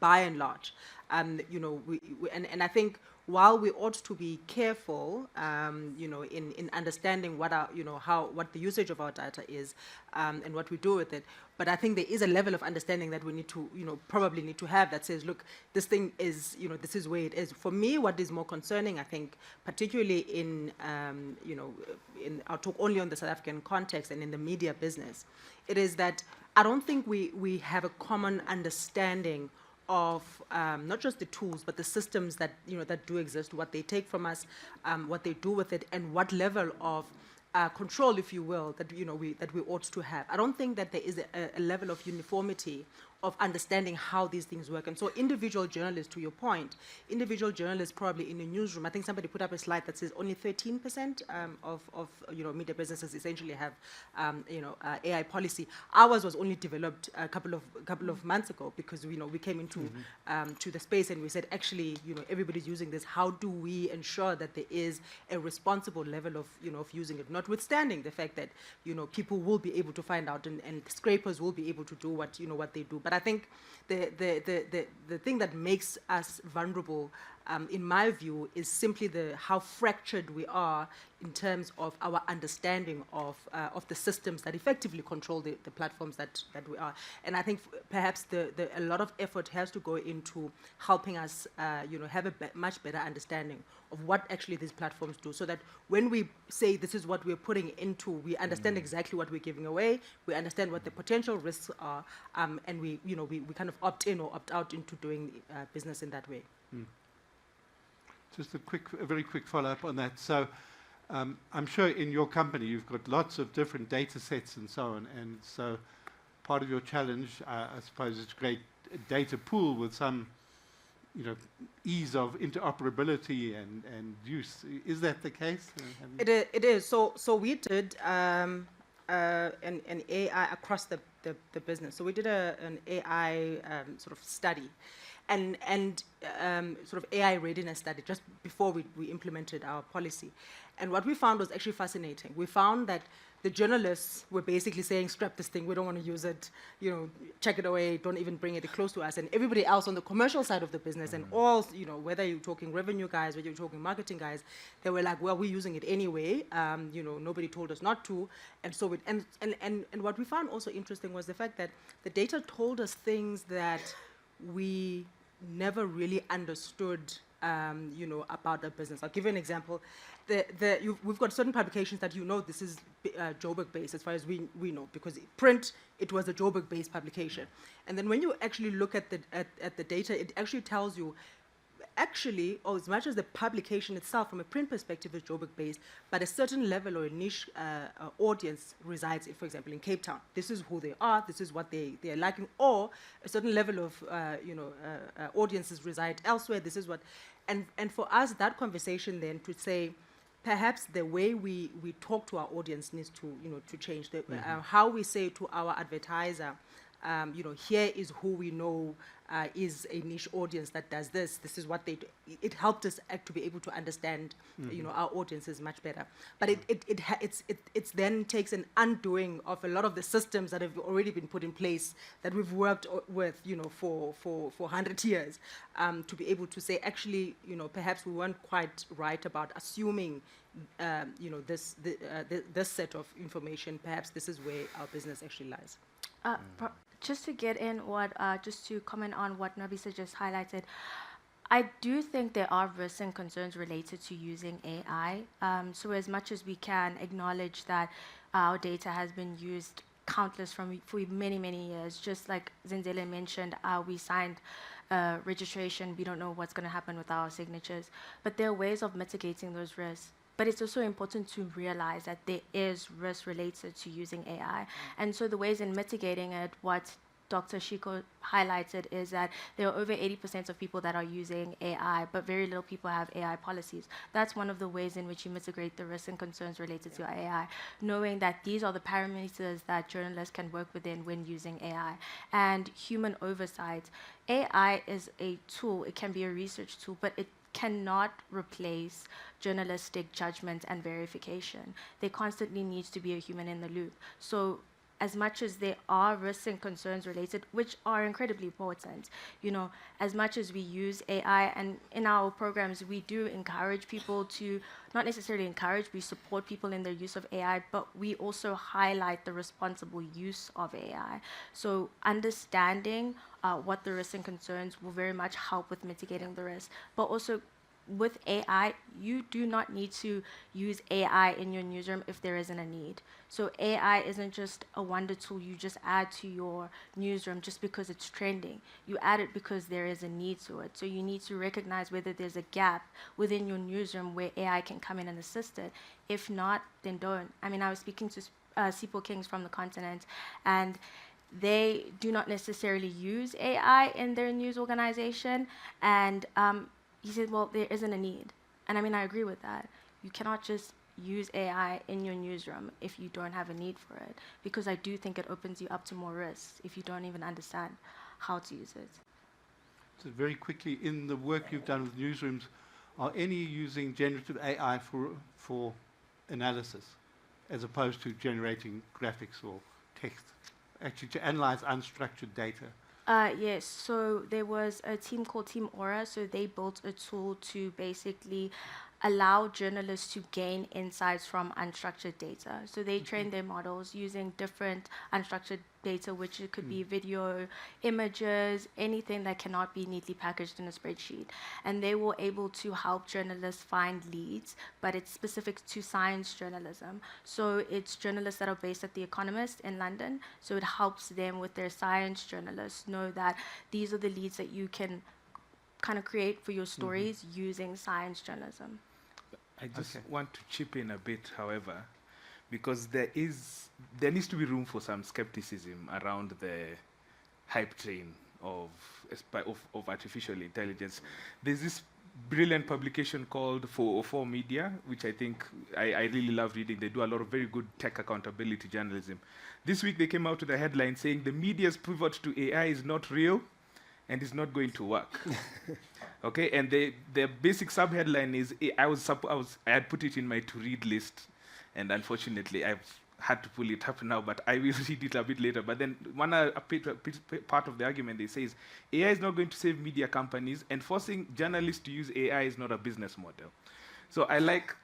by and large. And I think while we ought to be careful, in understanding what what the usage of our data is, and what we do with it, but I think there is a level of understanding that we need to, probably need to have that says, look, this thing is, this is where it is. For me, what is more concerning, I think, particularly in, I'll talk only on the South African context and in the media business, it is that I don't think we have a common understanding of not just the tools, but the systems that that do exist, what they take from us, what they do with it, and what level of control, if you will, that we ought to have. I don't think that there is a level of uniformity of understanding how these things work. And so individual journalists, to your point, individual journalists probably in the newsroom, I think somebody put up a slide that says only 13% of media businesses essentially have AI policy. Ours was only developed a couple of months ago because we came into to the space and we said, actually, everybody's using this. How do we ensure that there is a responsible level of of using it, notwithstanding the fact that people will be able to find out and scrapers will be able to do what what they do. But I think the thing that makes us vulnerable, in my view, is simply how fractured we are in terms of our understanding of the systems that effectively control the platforms that we are. And I think perhaps a lot of effort has to go into helping us have a much better understanding of what actually these platforms do, so that when we say this is what we're putting into, we understand exactly what we're giving away, we understand what the potential risks are, and we kind of opt in or opt out into doing business in that way. Just a very quick follow-up on that. So I'm sure in your company you've got lots of different data sets and so on, and so part of your challenge, I suppose, is to create a data pool with some ease of interoperability and use. Is that the case? It is. So we did an AI across the business. So we did an AI sort of study, and sort of AI readiness study just before we implemented our policy. And what we found was actually fascinating. We found that the journalists were basically saying, scrap this thing, we don't want to use it, check it away, don't even bring it close to us. And everybody else on the commercial side of the business, and all, whether you're talking revenue guys, whether you're talking marketing guys, they were like, well, we're using it anyway, nobody told us not to. And so, and what we found also interesting was the fact that the data told us things that we never really understood, about the business. I'll give you an example. We've got certain publications that this is Joburg-based as far as we know, because print, it was a Joburg-based publication. And then when you actually look at the data, it actually tells you, or as much as the publication itself from a print perspective is Joburg-based, but a certain level or a niche audience resides, for example, in Cape Town. This is who they are, this is what they are liking, or a certain level of audiences reside elsewhere, this is what, and for us, that conversation then to say, perhaps the way we talk to our audience needs to change. How we say to our advertiser, here is who we know is a niche audience that does this. This is what they do. It helped us to be able to understand, our audiences much better. But it then takes an undoing of a lot of the systems that have already been put in place that we've worked with, for 100 years, to be able to say, actually, perhaps we weren't quite right about assuming, this set of information. Perhaps this is where our business actually lies. Just to get in just to comment on what Nwabisa just highlighted, I do think there are risks and concerns related to using AI. So as much as we can acknowledge that our data has been used for many, many years, just like Zenzele mentioned, we signed registration, we don't know what's going to happen with our signatures, but there are ways of mitigating those risks. But it's also important to realize that there is risk related to using AI. And so the ways in mitigating it, what Dr. Shikoh highlighted is that there are over 80% of people that are using AI, but very little people have AI policies. That's one of the ways in which you mitigate the risks and concerns related to AI, knowing that these are the parameters that journalists can work within when using AI. And human oversight. AI is a tool, it can be a research tool, but it cannot replace journalistic judgment and verification. There constantly needs to be a human in the loop. So as much as there are risks and concerns related, which are incredibly important, as much as we use AI, and in our programs, we do encourage people to, not necessarily encourage, we support people in their use of AI, but we also highlight the responsible use of AI. So understanding what the risks and concerns will very much help with mitigating the risk, but also with AI, you do not need to use AI in your newsroom if there isn't a need. So AI isn't just a wonder tool you just add to your newsroom just because it's trending. You add it because there is a need to it. So you need to recognize whether there's a gap within your newsroom where AI can come in and assist it. If not, then don't. I mean, I was speaking to Sipho Kings from the continent, and they do not necessarily use AI in their news organization. And he said, well, there isn't a need. And I mean, I agree with that. You cannot just use AI in your newsroom if you don't have a need for it, because I do think it opens you up to more risks if you don't even understand how to use it. So very quickly, in the work you've done with newsrooms, are any using generative AI for analysis as opposed to generating graphics or text, actually to analyze unstructured data? Yes, so there was a team called Team Aura, so they built a tool to basically allow journalists to gain insights from unstructured data. So they train their models using different unstructured data, which it could be video, images, anything that cannot be neatly packaged in a spreadsheet. And they were able to help journalists find leads, but it's specific to science journalism. So it's journalists that are based at The Economist in London. So it helps them with their science journalists know that these are the leads that you can kind of create for your stories using science journalism. I just want to chip in a bit, however, because there needs to be room for some skepticism around the hype train of artificial intelligence. There's this brilliant publication called 404 Media, which I think I really love reading. They do a lot of very good tech accountability journalism. This week they came out with a headline saying the media's pivot to AI is not real and is not going to work. Okay, and the basic subheadline is I had put it in my to-read list, and unfortunately I've had to pull it up now, but I will read it a bit later. But then one part of the argument they say is AI is not going to save media companies, and forcing journalists to use AI is not a business model. So I like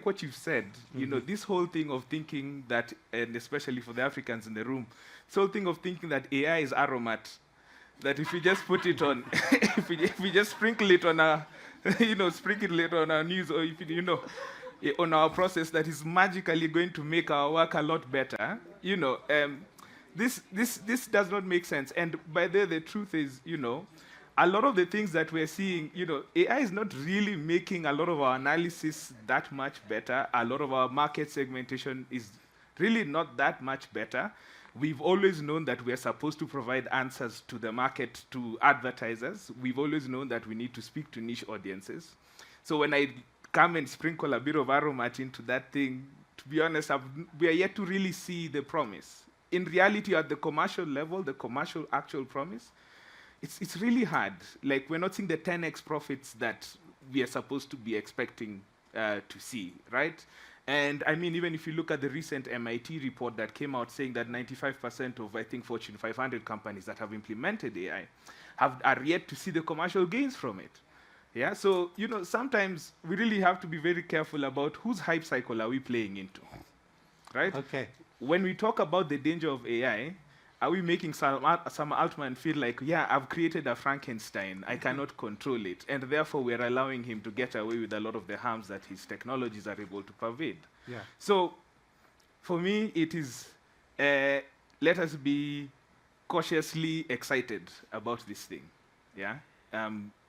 what you've said. You know, this whole thing of thinking that, and especially for the Africans in the room, this whole thing of thinking that AI is aromat, that if we just put it on, if we just sprinkle it on our, sprinkle it on our news, or if on our process, that is magically going to make our work a lot better. This does not make sense. And by the truth is, a lot of the things that we're seeing, AI is not really making a lot of our analysis that much better. A lot of our market segmentation is really not that much better. We've always known that we're supposed to provide answers to the market, to advertisers. We've always known that we need to speak to niche audiences. So when I come and sprinkle a bit of aromat into that thing, to be honest, we are yet to really see the promise. In reality, at the commercial level, the commercial actual promise, it's really hard. Like, we're not seeing the 10x profits that we are supposed to be expecting to see, right? And I mean, even if you look at the recent MIT report that came out saying that 95% of, I think, Fortune 500 companies that have implemented AI are yet to see the commercial gains from it. Yeah, so, sometimes we really have to be very careful about whose hype cycle are we playing into, right? Okay. When we talk about the danger of AI, are we making Sam Altman feel like, yeah, I've created a Frankenstein, I cannot control it, and therefore we're allowing him to get away with a lot of the harms that his technologies are able to pervade? Yeah. So, for me, it is, let us be cautiously excited about this thing, yeah?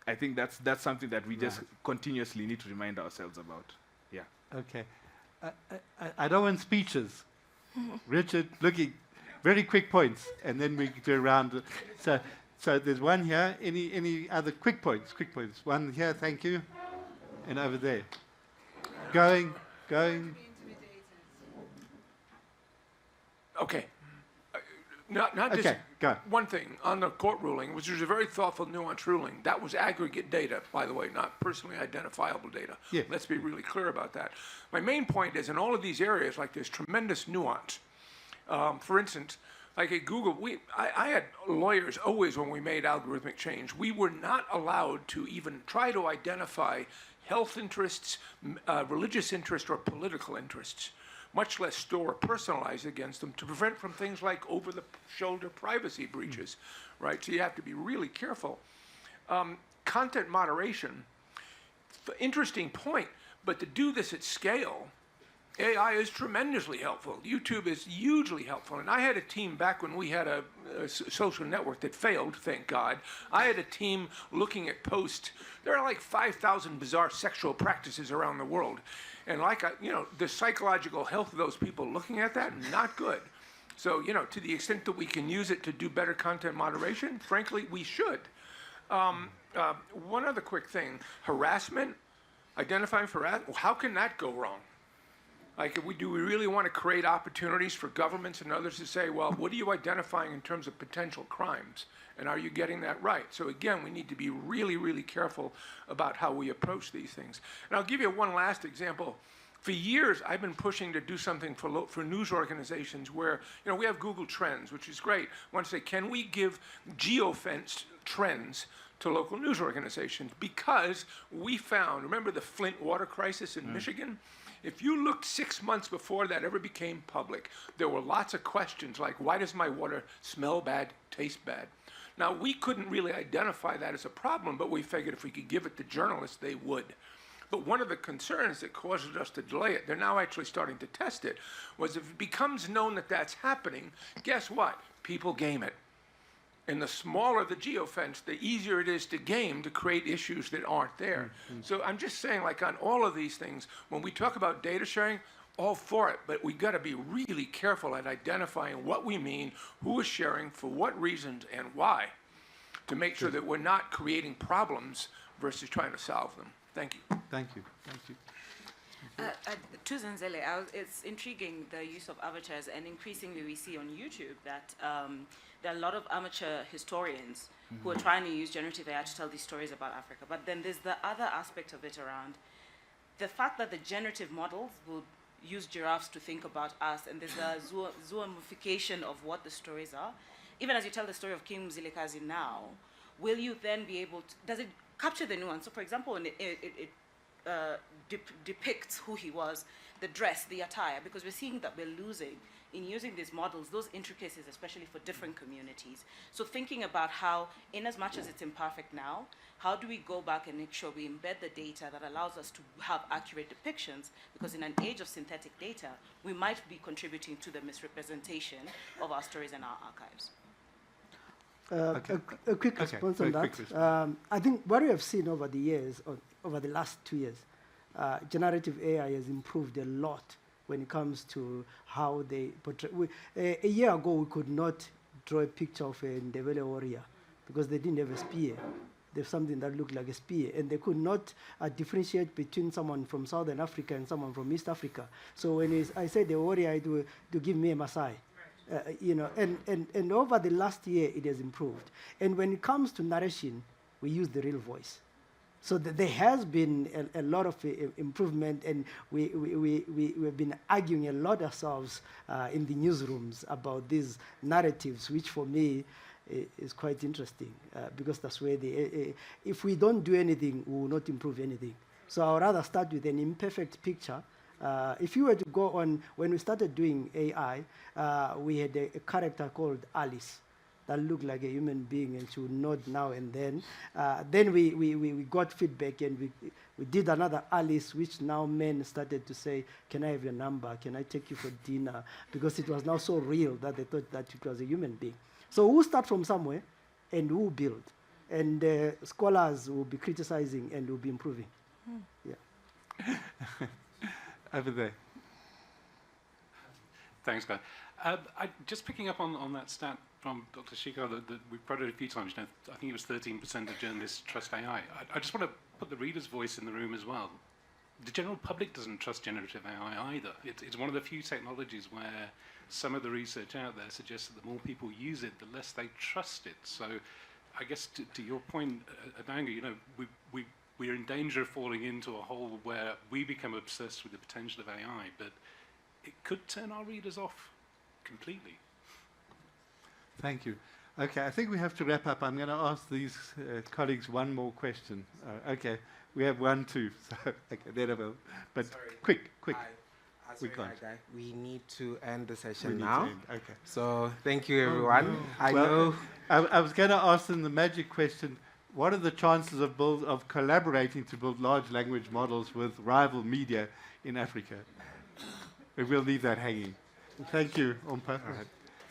I think that's something that we just continuously need to remind ourselves about, yeah. Okay. I don't want speeches. Richard, looking very quick points, and then we do a round. So there's one here. Any other quick points? Quick points. One here, thank you. And over there. Going. Okay. Not Okay, just go. one thing on the court ruling, which was a very thoughtful, nuanced ruling. That was aggregate data, by the way, not personally identifiable data. Yeah. Let's be really clear about that. My main point is in all of these areas, like there's tremendous nuance. For instance, like at Google, I had lawyers always when we made algorithmic change. We were not allowed to even try to identify health interests, religious interests, or political interests, much less store or personalize against them to prevent from things like over-the-shoulder privacy breaches, right? So you have to be really careful. Content moderation, interesting point, but to do this at scale, AI is tremendously helpful. YouTube is hugely helpful. And I had a team back when we had a social network that failed, thank God. I had a team looking at posts. There are like 5,000 bizarre sexual practices around the world. And the psychological health of those people looking at that, not good. So, to the extent that we can use it to do better content moderation, frankly, we should. One other quick thing, harassment, identifying for harassment, how can that go wrong? Like, do we really want to create opportunities for governments and others to say, well, what are you identifying in terms of potential crimes? And are you getting that right? So again, we need to be really, really careful about how we approach these things. And I'll give you one last example. For years, I've been pushing to do something for news organizations where, we have Google Trends, which is great. I want to say, can we give geofenced trends to local news organizations? Because we found, remember the Flint water crisis in Michigan? If you looked 6 months before that ever became public, there were lots of questions like, why does my water smell bad, taste bad? Now, we couldn't really identify that as a problem, but we figured if we could give it to journalists, they would. But one of the concerns that causes us to delay it, they're now actually starting to test it, was if it becomes known that that's happening, guess what? People game it. And the smaller the geofence, the easier it is to game to create issues that aren't there. So I'm just saying, like on all of these things, when we talk about data sharing, all for it, but we've got to be really careful at identifying what we mean, who is sharing, for what reasons, and why, to make sure that we're not creating problems versus trying to solve them. Thank you. Thank you. Thank you. To Zenzele, it's intriguing, the use of avatars, and increasingly we see on YouTube that there are a lot of amateur historians who are trying to use generative AI to tell these stories about Africa. But then there's the other aspect of it around the fact that the generative models will use giraffes to think about us, and there's a zoomification of what the stories are. Even as you tell the story of King Mzilikazi now, will you then be able to, does it capture the nuance? So for example, when it depicts who he was, the dress, the attire, because we're seeing that we're losing in using these models, those intricacies, especially for different communities. So thinking about how, in as much as it's imperfect now, how do we go back and make sure we embed the data that allows us to have accurate depictions? Because in an age of synthetic data, we might be contributing to the misrepresentation of our stories and our archives. A quick response on that. I think what we have seen over the years, over the last 2 years, generative AI has improved a lot when it comes to how they portray. A year ago, we could not draw a picture of a Ndebele warrior because they didn't have a spear. They have something that looked like a spear, and they could not differentiate between someone from Southern Africa and someone from East Africa. So when I said the warrior, it would to give me a Maasai. And over the last year, it has improved. And when it comes to narration, we use the real voice. So there has been a lot of improvement, and we've been arguing a lot ourselves in the newsrooms about these narratives, which for me is quite interesting because that's where if we don't do anything, we will not improve anything. So I would rather start with an imperfect picture. If you were to go on, when we started doing AI, we had a character called Alice that looked like a human being, and she would nod now and then. Then we got feedback, and we did another Alice, which now men started to say, can I have your number? Can I take you for dinner? Because it was now so real that they thought that it was a human being. So we'll start from somewhere, and we'll build. And scholars will be criticizing, and will be improving. Yeah. Over there. Thanks, guys. Just picking up on that stat from Dr. Shikoh that we've quoted a few times. You know, I think it was 13% of journalists trust AI. I just want to put the reader's voice in the room as well. The general public doesn't trust generative AI either. It's one of the few technologies where some of the research out there suggests that the more people use it, the less they trust it. So I guess to your point, Odanga, you know, we're in danger of falling into a hole where we become obsessed with the potential of AI, but it could turn our readers off completely. Thank you. Okay, I think we have to wrap up. I'm going to ask these colleagues one more question. Okay, we have 1, 2. So, okay, there I will. But sorry, quick. We can't. We need to end the session now. Okay. So thank you, everyone. No. I was going to ask them the magic question. What are the chances of collaborating to build large language models with rival media in Africa? We'll leave that hanging. Thank you, Ompa.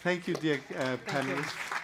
Thank you, dear panelists.